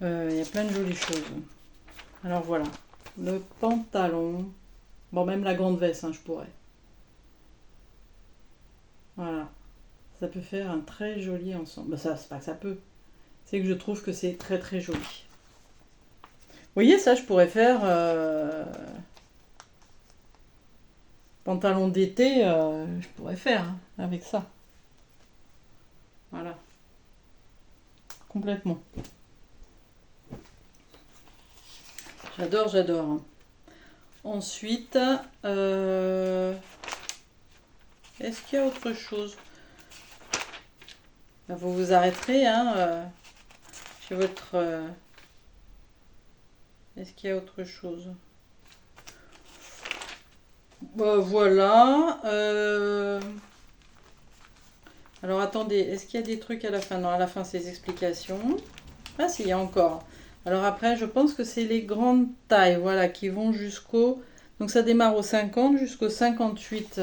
Il y a plein de jolies choses. Alors, voilà. Le pantalon. Bon, même la grande veste, hein, je pourrais. Voilà. Ça peut faire un très joli ensemble. Bah, ça, c'est pas que ça peut. C'est que je trouve que c'est très, très joli. Vous voyez, ça, je pourrais faire pantalon d'été, je pourrais faire hein, avec ça. Voilà, complètement. J'adore, j'adore. Ensuite, est-ce qu'il y a autre chose? Là, vous vous arrêterez, hein, chez votre... est-ce qu'il y a autre chose? Voilà. Alors attendez, est-ce qu'il y a des trucs à la fin? Non, à la fin, c'est les explications. Ah si, il y a encore. Alors après, je pense que c'est les grandes tailles, voilà, qui vont jusqu'au... Donc ça démarre au 50 jusqu'au 58.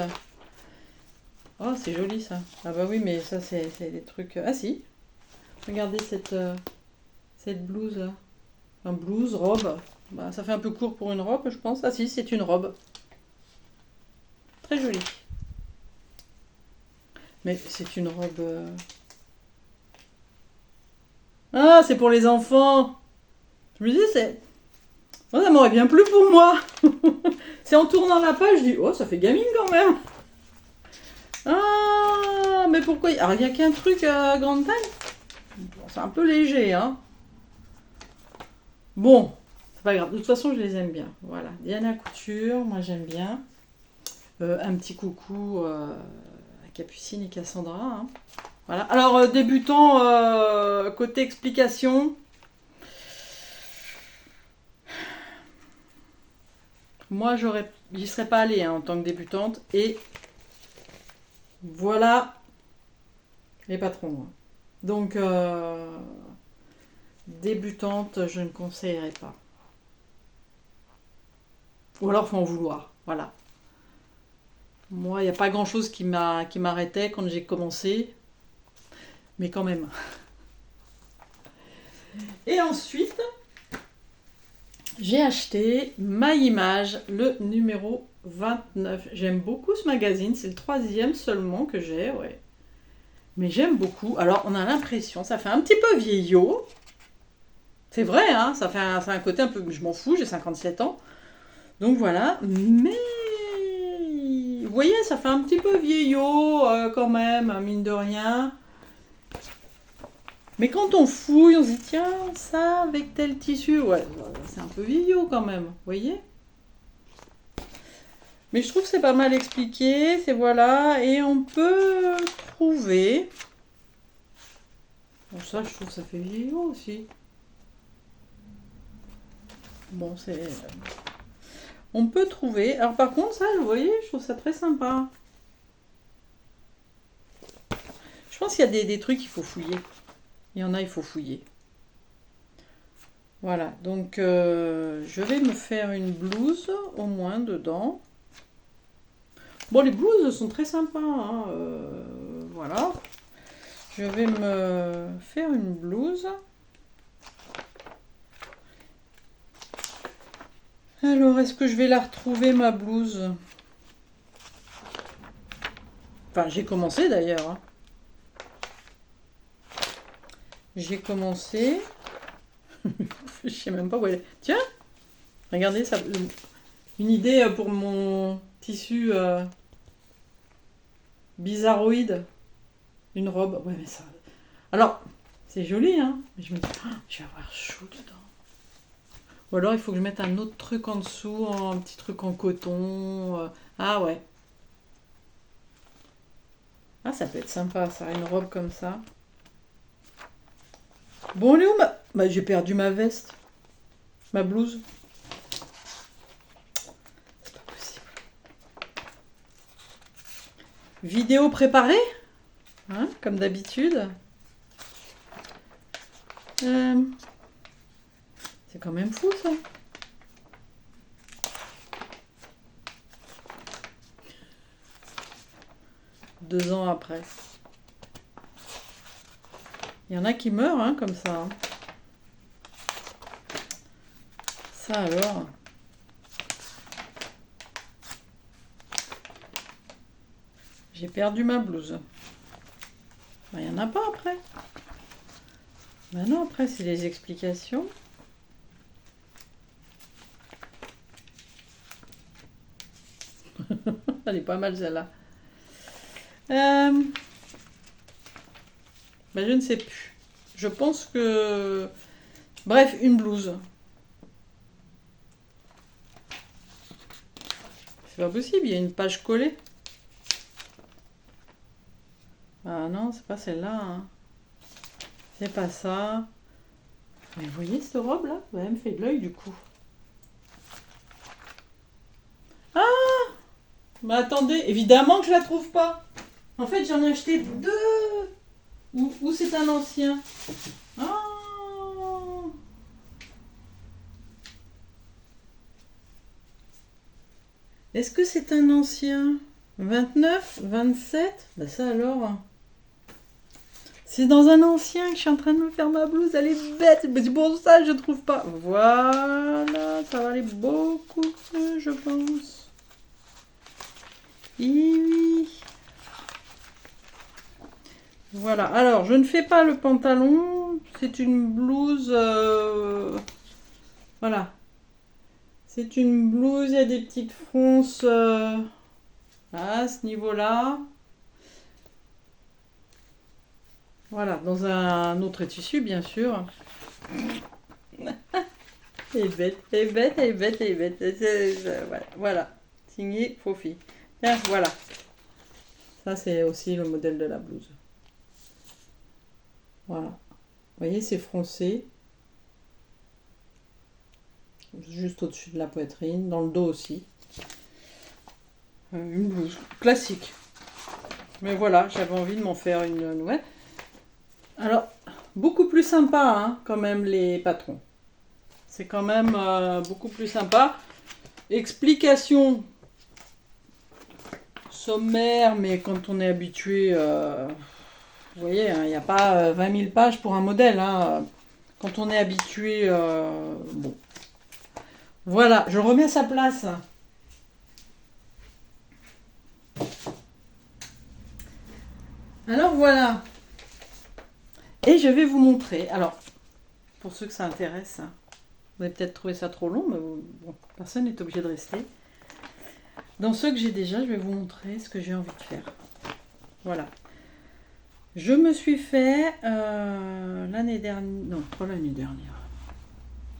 Oh, c'est joli ça. Ah bah oui, mais ça, c'est des trucs... Ah si, regardez cette blouse là. Enfin, blouse, robe. Bah, ça fait un peu court pour une robe, je pense. Ah si, c'est une robe. Très jolie. Mais c'est une robe... Ah, c'est pour les enfants. Je me dis, c'est... Oh, ça m'aurait bien plu pour moi. C'est en tournant la page, je dis, oh, ça fait gamine quand même. Ah, mais pourquoi? Alors, il n'y a qu'un truc à grande taille. Bon, c'est un peu léger, hein. Bon, c'est pas grave. De toute façon, je les aime bien. Voilà. Diana Couture, moi j'aime bien. Un petit coucou à Capucine et Cassandra, hein. Voilà. Alors, débutant, côté explication. Moi, j'y serais pas allée hein, en tant que débutante. Et voilà les patrons, hein. Donc, débutante, je ne conseillerais pas. Ou alors, faut en vouloir. Voilà. Moi, il n'y a pas grand-chose qui m'arrêtait quand j'ai commencé. Mais quand même. Et ensuite, j'ai acheté My Image, le numéro 29. J'aime beaucoup ce magazine. C'est le 3e seulement que j'ai, ouais. Mais j'aime beaucoup. Alors, on a l'impression, ça fait un petit peu vieillot. C'est vrai, hein, ça fait un côté un peu... Je m'en fous, j'ai 57 ans. Donc voilà. Mais... Vous voyez, ça fait un petit peu vieillot quand même, mine de rien. Mais quand on fouille, on se dit, tiens, ça, avec tel tissu, ouais, c'est un peu vieillot quand même, vous voyez? Mais je trouve que c'est pas mal expliqué, c'est voilà, et on peut trouver... Bon, ça, je trouve que ça fait vieillot aussi. Bon, c'est... On peut trouver... Alors par contre, ça, vous voyez, je trouve ça très sympa. Je pense qu'il y a des trucs qu'il faut fouiller. Il y en a, il faut fouiller. Voilà, donc je vais me faire une blouse au moins dedans. Bon, les blouses sont très sympas, hein, voilà. Je vais me faire une blouse. Alors, est-ce que je vais la retrouver, ma blouse? Enfin, j'ai commencé d'ailleurs, hein. J'ai commencé. Je sais même pas où elle est. Tiens, regardez ça. Une idée pour mon tissu bizarroïde. Une robe. Ouais, mais ça. Alors, c'est joli, hein. Mais je me dis, ah, je vais avoir chaud dedans. Ou alors il faut que je mette un autre truc en dessous, un petit truc en coton. Ah ouais. Ah, ça peut être sympa, ça, une robe comme ça. Bon, Léo, bah, j'ai perdu ma veste, ma blouse. C'est pas possible. Vidéo préparée, hein, comme d'habitude. Euh, c'est quand même fou, ça. Deux ans après. Il y en a qui meurent, hein, comme ça. Hein. Ça alors. J'ai perdu ma blouse. Il n'y en a pas après. Ben non, après, c'est les explications. Elle est pas mal, celle-là. Ben, je ne sais plus. Je pense que... Bref, une blouse. C'est pas possible, il y a une page collée. Ah non, c'est pas celle-là. Hein. C'est pas ça. Mais vous voyez cette robe-là? Elle me fait de l'œil du coup. Ah! Mais attendez, évidemment que je la trouve pas. En fait, j'en ai acheté deux. Ou c'est un ancien? Ah! Est-ce que c'est un ancien? 29, 27? Bah ça alors. C'est dans un ancien que je suis en train de me faire ma blouse. Elle est bête. Mais c'est pour ça que je trouve pas. Voilà, ça va aller beaucoup mieux, je pense. Oui. Voilà. Alors, je ne fais pas le pantalon. C'est une blouse. Voilà. C'est une blouse. Il y a des petites fronces à ce niveau-là. Voilà, dans un autre tissu, bien sûr. Elle est bête, elle est bête, elle est bête, elle est bête. Voilà, signé Fofi. Tiens, voilà. Ça, c'est aussi le modèle de la blouse. Voilà. Vous voyez, c'est froncé. Juste au-dessus de la poitrine, dans le dos aussi. Une blouse classique. Mais voilà, j'avais envie de m'en faire une nouvelle. Alors, beaucoup plus sympa, hein, quand même, les patrons. C'est quand même beaucoup plus sympa. Explication sommaire, mais quand on est habitué, vous voyez, il n'y a pas 20 000 pages pour un modèle. Hein. Quand on est habitué, bon. Voilà, je le remets à sa place. Alors voilà. Et je vais vous montrer. Alors, pour ceux que ça intéresse, vous avez peut-être trouvé ça trop long, mais bon, personne n'est obligé de rester. Dans ceux que j'ai déjà, je vais vous montrer ce que j'ai envie de faire. Voilà. Je me suis fait l'année dernière, non, pas l'année dernière,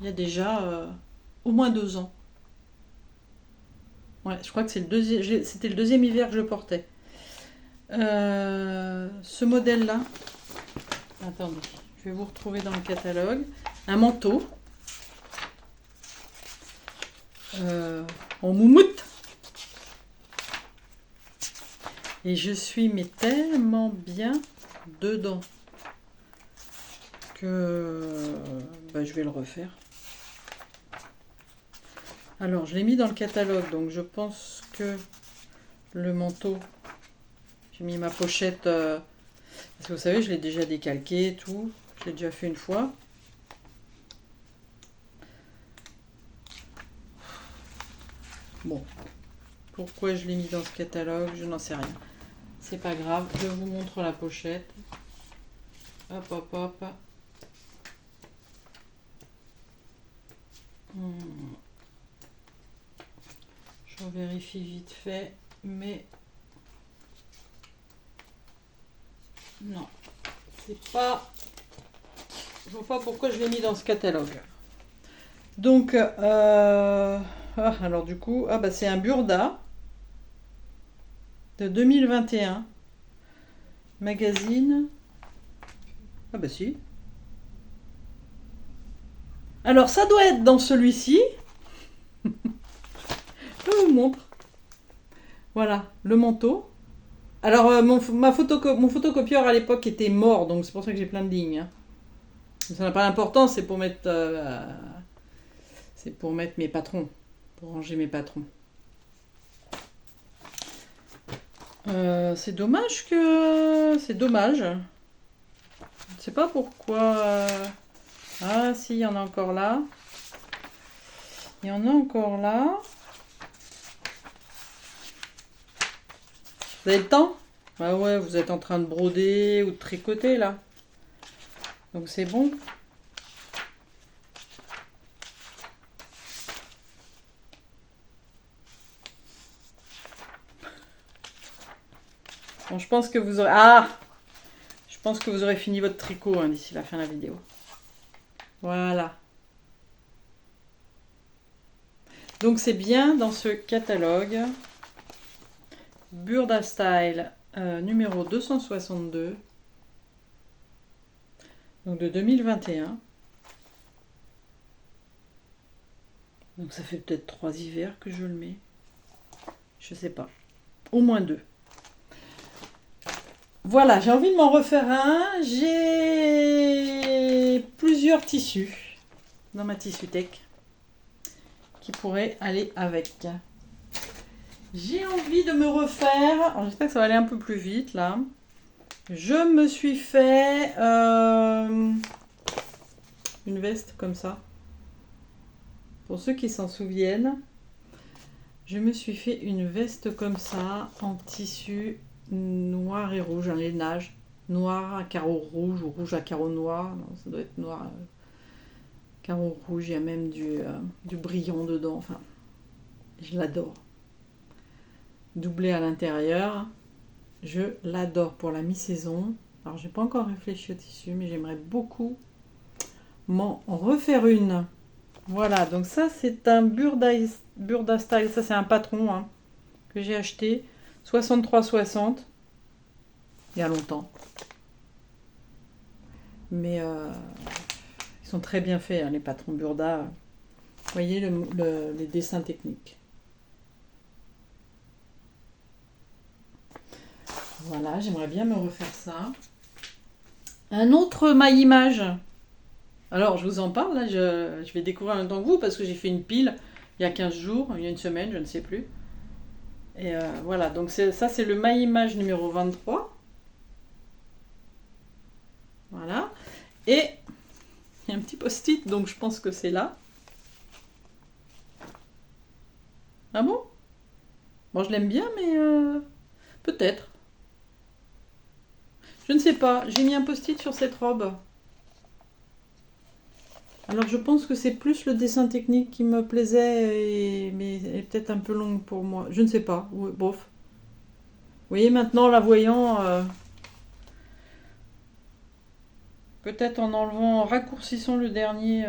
il y a déjà au moins 2 ans. Ouais, je crois que c'était le deuxième hiver que je le portais. Ce modèle-là, attendez, je vais vous retrouver dans le catalogue. Un manteau en moumoute. Et je suis mais tellement bien dedans que bah, je vais le refaire. Alors, je l'ai mis dans le catalogue, donc je pense que le manteau, j'ai mis ma pochette, parce que vous savez, je l'ai déjà décalqué et tout, je l'ai déjà fait une fois. Bon, pourquoi je l'ai mis dans ce catalogue, je n'en sais rien. C'est pas grave, je vous montre la pochette. Hop, hop, hop. Je vérifie vite fait, mais non, c'est pas. Je vois pas pourquoi je l'ai mis dans ce catalogue. Donc, alors du coup, bah c'est un Burda de 2021, magazine. Ah bah si. Alors ça doit être dans celui-ci. Je vous montre. Voilà, le manteau. Alors mon photocopieur à l'époque était mort, donc c'est pour ça que j'ai plein de lignes, hein. Ça n'a pas d'importance, c'est pour mettre mes patrons, pour ranger mes patrons. C'est dommage que... C'est dommage. Je ne sais pas pourquoi... Ah si, il y en a encore là. Il y en a encore là. Vous avez le temps? Ah ouais, vous êtes en train de broder ou de tricoter là. Donc c'est bon. Bon, je pense que vous aurez... Ah! Je pense que vous aurez fini votre tricot, hein, d'ici la fin de la vidéo. Voilà. Donc c'est bien dans ce catalogue. Burda Style numéro 262. Donc de 2021. Donc ça fait peut-être 3 hivers que je le mets. Je sais pas. Au moins 2. Voilà, j'ai envie de m'en refaire un. J'ai plusieurs tissus dans ma tissuthèque qui pourraient aller avec. J'ai envie de me refaire. Alors j'espère que ça va aller un peu plus vite là. Je me suis fait une veste comme ça. Pour ceux qui s'en souviennent, je me suis fait une veste comme ça en tissu noir et rouge, un lainage noir à carreaux rouge ou rouge à carreaux noirs. Non, ça doit être noir carreaux rouge. Il y a même du brillant dedans. Enfin, je l'adore. Doublé à l'intérieur, je l'adore pour la mi-saison. Alors, j'ai pas encore réfléchi au tissu, mais j'aimerais beaucoup m'en refaire une. Voilà, donc ça c'est un Burda Style, ça c'est un patron, hein, que j'ai acheté, 63,60, il y a longtemps. Mais ils sont très bien faits, hein, les patrons Burda. Vous voyez les dessins techniques. Voilà, j'aimerais bien me refaire ça. Un autre maille-image. Alors, je vous en parle, là, je vais découvrir en même temps que vous, parce que j'ai fait une pile il y a 15 jours, il y a une semaine, je ne sais plus. Et voilà, donc ça, c'est le maille-image numéro 23. Voilà. Et il y a un petit post-it, donc je pense que c'est là. Ah bon? Bon, je l'aime bien, mais peut-être. Je ne sais pas, j'ai mis un post-it sur cette robe. Alors je pense que c'est plus le dessin technique qui me plaisait, mais elle est peut-être un peu longue pour moi. Je ne sais pas, bof. Vous voyez maintenant, la voyant, peut-être en enlevant, en raccourcissant le dernier.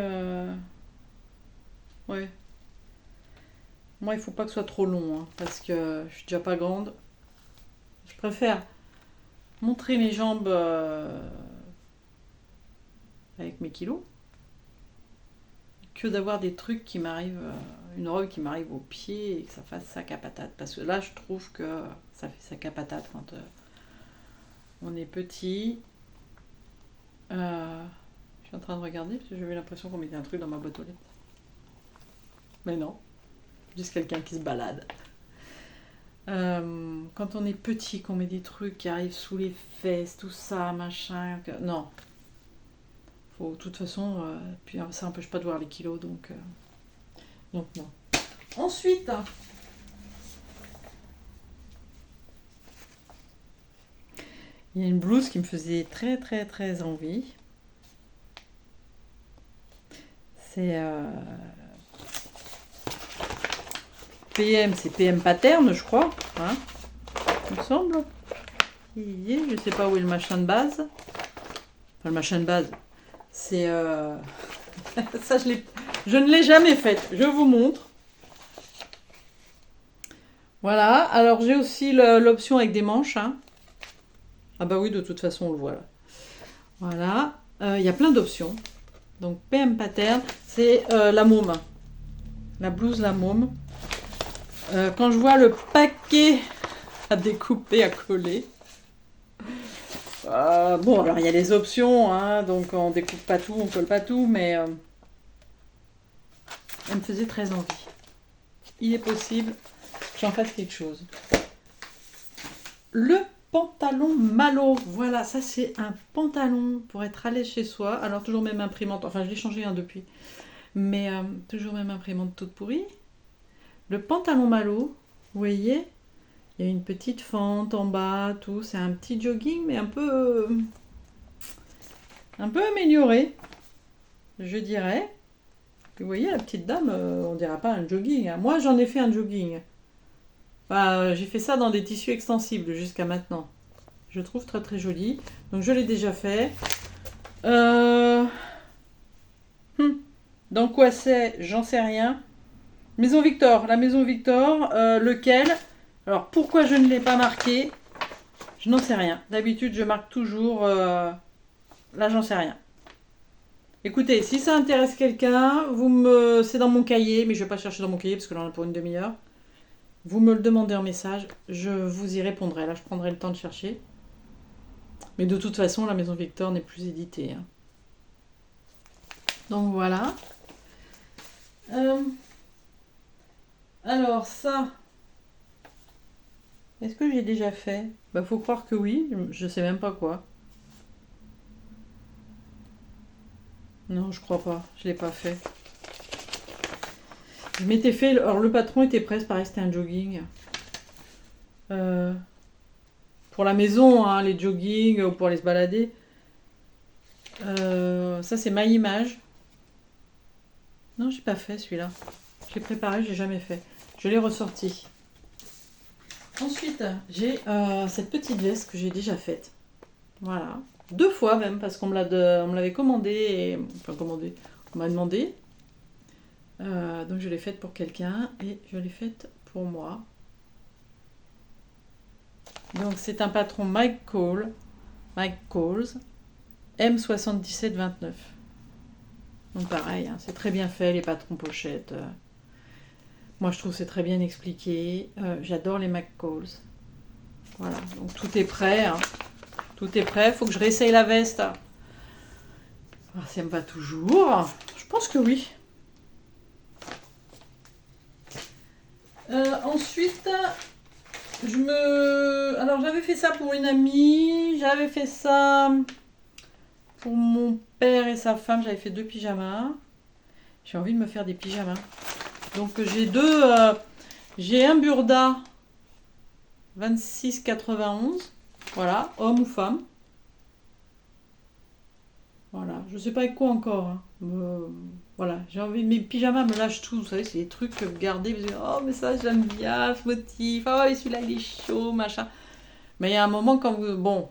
Ouais. Moi, il faut pas que ce soit trop long, hein, parce que je suis déjà pas grande. Je préfère montrer mes jambes avec mes kilos que d'avoir des trucs qui m'arrivent, une robe qui m'arrive au pied et que ça fasse sac à patate. Parce que là, je trouve que ça fait sac à patate quand on est petit. Je suis en train de regarder parce que j'avais l'impression qu'on mettait un truc dans ma boîte aux lettres. Mais non, juste quelqu'un qui se balade. Quand on est petit, qu'on met des trucs qui arrivent sous les fesses, tout ça, machin. Non. Faut, de toute façon, puis ça n'empêche pas de voir les kilos, donc non. Ensuite, il y a une blouse qui me faisait très très très envie. C'est PM, c'est PM Pattern, je crois. Hein, il me semble. Je sais pas où est le machin de base. Enfin, le machin de base, c'est... ça, je ne l'ai jamais fait. Je vous montre. Voilà. Alors, j'ai aussi l'option avec des manches. Hein. Ah bah oui, de toute façon, on le voit là. Voilà. Il y a plein d'options. Donc, PM Pattern, c'est la môme. La blouse, la môme. Quand je vois le paquet à découper, à coller... bon, alors il y a les options, hein, donc on découpe pas tout, on colle pas tout, mais elle me faisait très envie. Il est possible que j'en fasse quelque chose. Le pantalon Malo, voilà, ça c'est un pantalon pour être à l'aise chez soi. Alors toujours même imprimante, enfin je l'ai changé depuis, mais toujours même imprimante toute pourrie. Le pantalon Malo, vous voyez, il y a une petite fente en bas, tout. C'est un petit jogging, mais un peu amélioré, je dirais. Vous voyez, la petite dame, on dirait pas un jogging. Hein. Moi, j'en ai fait un jogging. Bah, j'ai fait ça dans des tissus extensibles jusqu'à maintenant. Je trouve très très joli. Donc, je l'ai déjà fait. Dans quoi c'est? J'en sais rien. Maison Victor. La Maison Victor. Lequel? Alors, pourquoi je ne l'ai pas marqué? Je n'en sais rien. D'habitude, je marque toujours... Là, j'en sais rien. Écoutez, si ça intéresse quelqu'un, c'est dans mon cahier, mais je ne vais pas chercher dans mon cahier parce que j'en ai pour une demi-heure. Vous me le demandez en message, je vous y répondrai. Là, je prendrai le temps de chercher. Mais de toute façon, la Maison Victor n'est plus éditée. Hein. Donc voilà. Alors ça, est-ce que j'ai déjà fait? Bah, faut croire que oui. Je sais même pas quoi. Non, je crois pas. Je l'ai pas fait. Je m'étais fait... Alors, le patron était prêt, pareil, c'était un jogging. Pour la maison, hein, les joggings, ou pour aller se balader. Ça, c'est ma image. Non, j'ai pas fait celui-là. Je l'ai préparé, j'ai jamais fait. Je l'ai ressorti. Ensuite, j'ai cette petite veste que j'ai déjà faite. Voilà. 2 fois même, parce qu'on me l'avait commandé. Enfin, commandé. On m'a demandé. Donc je l'ai faite pour quelqu'un et je l'ai faite pour moi. Donc c'est un patron Mike Coles M7729. Donc pareil, hein, c'est très bien fait les patrons pochettes. Moi je trouve que c'est très bien expliqué. J'adore les Mike Coles. Voilà, donc tout est prêt. Hein. Tout est prêt, faut que je réessaye la veste. Alors, ça me va toujours. Je pense que oui. Ensuite, alors j'avais fait ça pour une amie, j'avais fait ça pour mon père et sa femme, j'avais fait 2 pyjamas. J'ai envie de me faire des pyjamas. Donc j'ai un Burda 26,91. Voilà, homme ou femme. Voilà, je sais pas avec quoi encore. Hein. Voilà, j'ai envie, mes pyjamas me lâchent tout, vous savez, c'est des trucs que vous gardez, vous dites, oh mais ça j'aime bien, ce motif, oh et celui-là il est chaud, machin. Mais il y a un moment quand bon,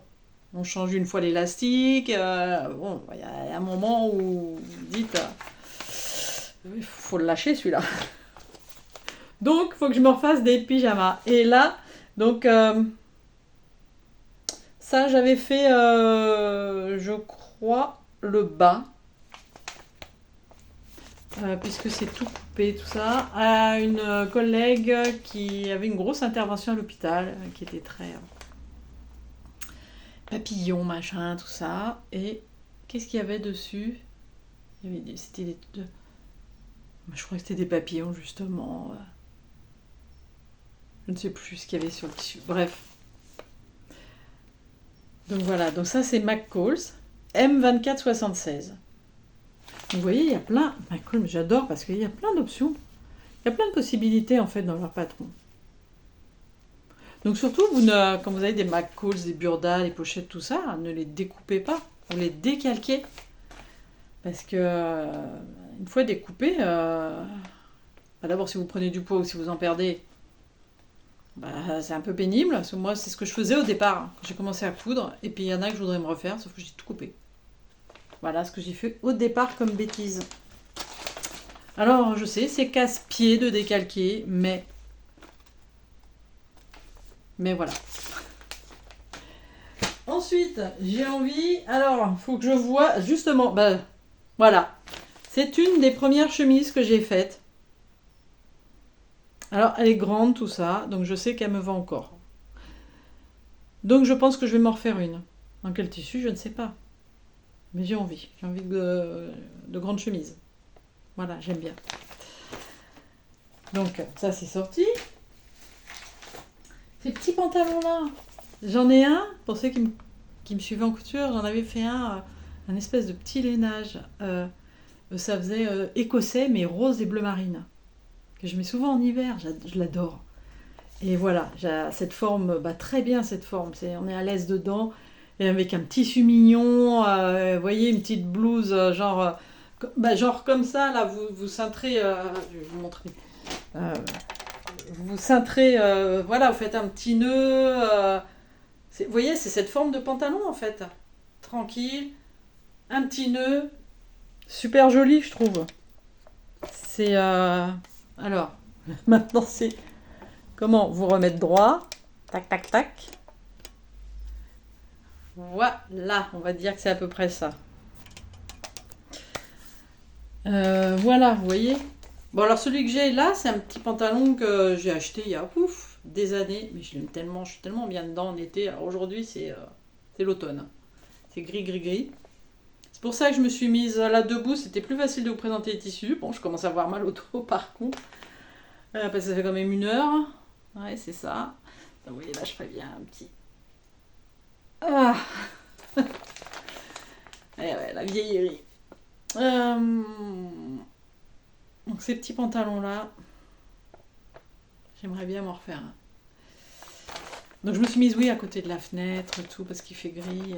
on change une fois l'élastique, bon, il y a un moment où vous dites, il faut le lâcher celui-là. Donc, il faut que je me refasse des pyjamas. Et là, donc, ça j'avais fait, je crois, le bas. Puisque c'est tout coupé, tout ça, à une collègue qui avait une grosse intervention à l'hôpital, qui était très papillon, machin, tout ça. Et qu'est-ce qu'il y avait dessus? C'était je crois que c'était des papillons, justement. Je ne sais plus ce qu'il y avait sur le tissu. Bref. Donc voilà, donc ça c'est McCalls, M2476. Vous voyez, il y a plein... J'adore parce qu'il y a plein d'options. Il y a plein de possibilités, en fait, dans leur patron. Donc surtout, quand vous avez des McCalls, des Burda, des pochettes, tout ça, ne les découpez pas. Vous les décalquez. Parce que, une fois découpés, Bah, d'abord, si vous prenez du poids ou si vous en perdez, bah, c'est un peu pénible. Parce que moi, c'est ce que je faisais au départ, hein, quand j'ai commencé à coudre. Et puis, il y en a que je voudrais me refaire, sauf que j'ai tout coupé. Voilà ce que j'ai fait au départ comme bêtise. Alors, je sais, c'est casse-pied de décalquer, mais voilà. Ensuite, j'ai envie... Alors, il faut que je vois... Justement, bah, voilà. C'est une des premières chemises que j'ai faites. Alors, elle est grande, tout ça, donc je sais qu'elle me va encore. Donc, je pense que je vais m'en refaire une. Dans quel tissu, je ne sais pas. Mais j'ai envie. J'ai envie de grandes chemises. Voilà, j'aime bien. Donc, ça, c'est sorti. Ces petits pantalons-là, j'en ai un, pour ceux qui me suivaient en couture, j'en avais fait un espèce de petit lainage. Ça faisait écossais, mais rose et bleu marine. Que je mets souvent en hiver, je l'adore. Et voilà, j'ai cette forme, bah, très bien cette forme. On est à l'aise dedans, et avec un tissu mignon, vous voyez, une petite blouse, genre comme ça, là, vous cintrez, je vais vous montrer. Euh, vous cintrez, voilà, vous faites un petit nœud. Vous voyez, c'est cette forme de pantalon en fait. Tranquille, un petit nœud, super joli, je trouve. C'est. Alors, maintenant, c'est comment vous remettre droit. Tac, tac, tac. Voilà, on va dire que c'est à peu près ça. Voilà, vous voyez. Bon, alors celui que j'ai là, c'est un petit pantalon que j'ai acheté il y a des années, mais je l'aime tellement, je suis tellement bien dedans en été. Alors aujourd'hui, c'est l'automne. C'est gris, gris, gris. C'est pour ça que je me suis mise là debout, c'était plus facile de vous présenter les tissus. Bon, je commence à avoir mal au dos par contre, parce que ça fait quand même 1 heure. Ouais, c'est ça. Vous voyez, là, je ferais bien un petit... Ah. Eh ouais, la vieillerie. Donc ces petits pantalons-là, j'aimerais bien m'en refaire un. Donc je me suis mise, oui, à côté de la fenêtre, tout, parce qu'il fait gris.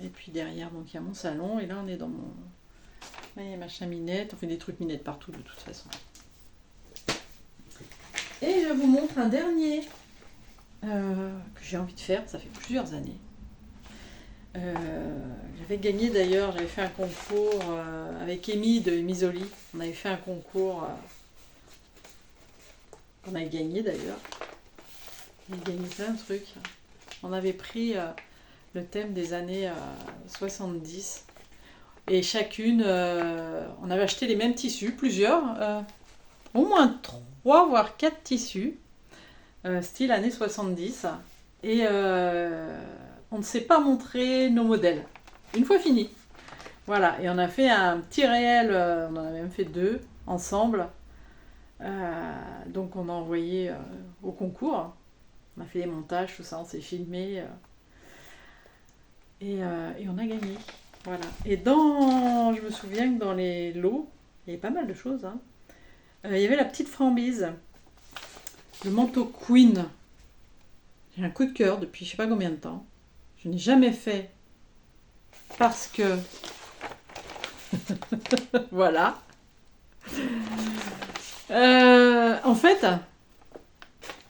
Et puis derrière, donc il y a mon salon, et là on est dans mon... Là, il y a ma cheminette, on fait des trucs minettes partout de toute façon. Et je vous montre un dernier que j'ai envie de faire, ça fait plusieurs années. J'avais gagné d'ailleurs, j'avais fait un concours avec Amy de Misoli. On avait fait un concours qu'on avait gagné d'ailleurs. On avait gagné plein de trucs. On avait pris le thème des années 70. Et chacune, on avait acheté les mêmes tissus, plusieurs, au moins 3 voire 4 tissus, style années 70. Et on ne s'est pas montré nos modèles. Une fois fini. Voilà, et on a fait un petit réel, on en a même fait 2 ensemble. Donc on a envoyé au concours. On a fait les montages, tout ça, on s'est filmé. Et on a gagné. Voilà. Et je me souviens que dans les lots, il y avait pas mal de choses. Hein. Il y avait la petite frambise, le manteau Queen. J'ai un coup de cœur depuis je sais pas combien de temps. Je n'ai jamais fait parce que voilà. En fait,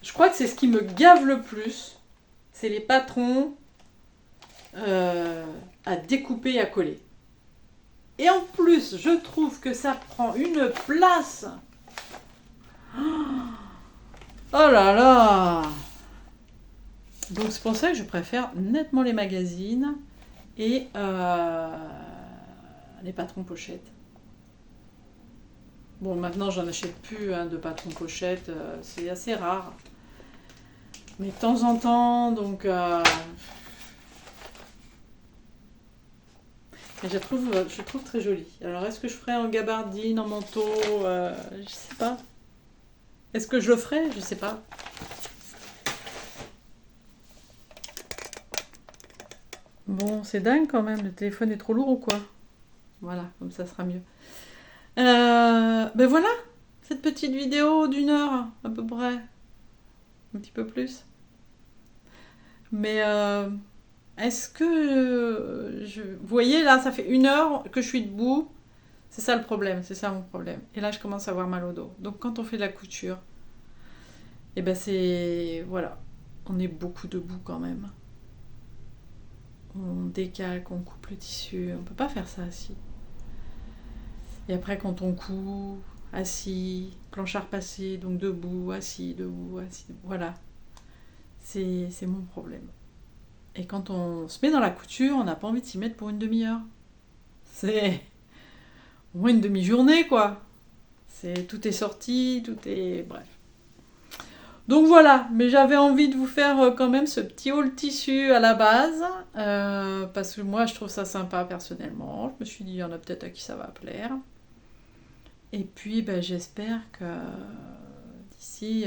je crois que c'est ce qui me gave le plus, c'est les patrons à découper et à coller. Et en plus, je trouve que ça prend une place. Oh là là! Donc c'est pour ça que je préfère nettement les magazines et les patrons pochettes. Bon, maintenant j'en achète plus de patrons pochettes, c'est assez rare. Mais de temps en temps, donc... je trouve très jolie. Alors est-ce que je ferais en gabardine, en manteau je sais pas. Est-ce que je le ferais? Je sais pas. Bon, c'est dingue quand même, le téléphone est trop lourd ou quoi? Voilà, comme ça sera mieux. Ben voilà, cette petite vidéo d'1 heure à peu près. Un petit peu plus. Mais est-ce que... vous voyez là, ça fait 1 heure que je suis debout. C'est ça le problème, c'est ça mon problème. Et là, je commence à avoir mal au dos. Donc quand on fait de la couture, et ben c'est... Voilà, on est beaucoup debout quand même. On décale, on coupe le tissu, on peut pas faire ça assis. Et après quand on coud, assis, planchard passé, donc debout, assis, voilà. C'est mon problème. Et quand on se met dans la couture, on n'a pas envie de s'y mettre pour une demi-heure. C'est au moins une demi-journée, quoi. Tout est sorti, tout est... Bref. Donc voilà, mais j'avais envie de vous faire quand même ce petit haul tissu à la base, parce que moi je trouve ça sympa personnellement. Je me suis dit, il y en a peut-être à qui ça va plaire. Et puis ben, j'espère que d'ici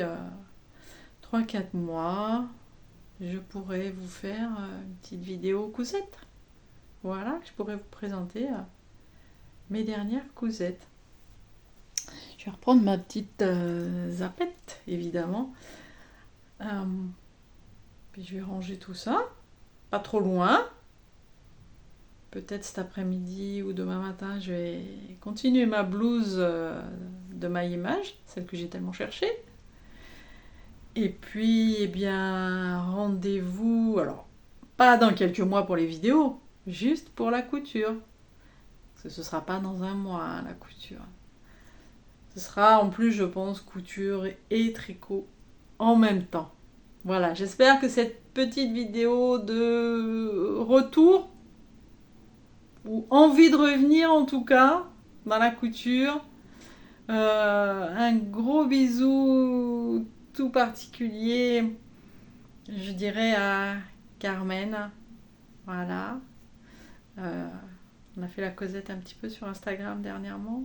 3-4 mois, je pourrai vous faire une petite vidéo cousette. Voilà, je pourrais vous présenter mes dernières cousettes. Je vais reprendre ma petite zapette, évidemment. Puis je vais ranger tout ça. Pas trop loin. Peut-être cet après-midi ou demain matin, je vais continuer ma blouse de My Image, celle que j'ai tellement cherchée. Et puis, eh bien, rendez-vous, alors, pas dans quelques mois pour les vidéos, juste pour la couture. Parce que ce ne sera pas dans un mois, hein, la couture. Ce sera en plus, je pense, couture et tricot en même temps. Voilà, j'espère que cette petite vidéo de retour, ou envie de revenir en tout cas, dans la couture, un gros bisou tout particulier, je dirais à Carmen. Voilà. On a fait la causette un petit peu sur Instagram dernièrement.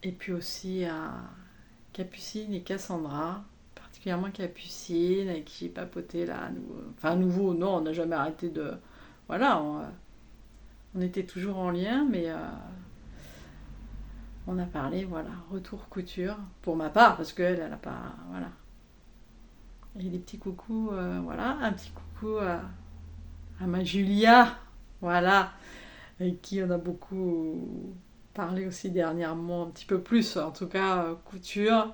Et puis aussi à Capucine et Cassandra, particulièrement Capucine, avec qui j'ai papoté là. Enfin, nouveau, non, on n'a jamais arrêté de. Voilà, on était toujours en lien, mais on a parlé, voilà, retour couture, pour ma part, parce qu'elle, elle n'a pas. Voilà. Et des petits coucous, voilà, un petit coucou à ma Julia, voilà, avec qui on a beaucoup parlé aussi dernièrement, un petit peu plus, en tout cas, couture,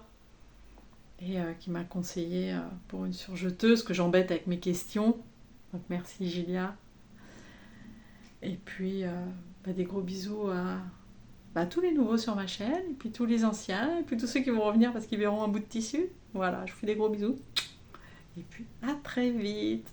et qui m'a conseillé pour une surjeteuse que j'embête avec mes questions. Donc merci Julia. Et puis des gros bisous à tous les nouveaux sur ma chaîne, et puis tous les anciens, et puis tous ceux qui vont revenir parce qu'ils verront un bout de tissu. Voilà, je vous fais des gros bisous. Et puis à très vite.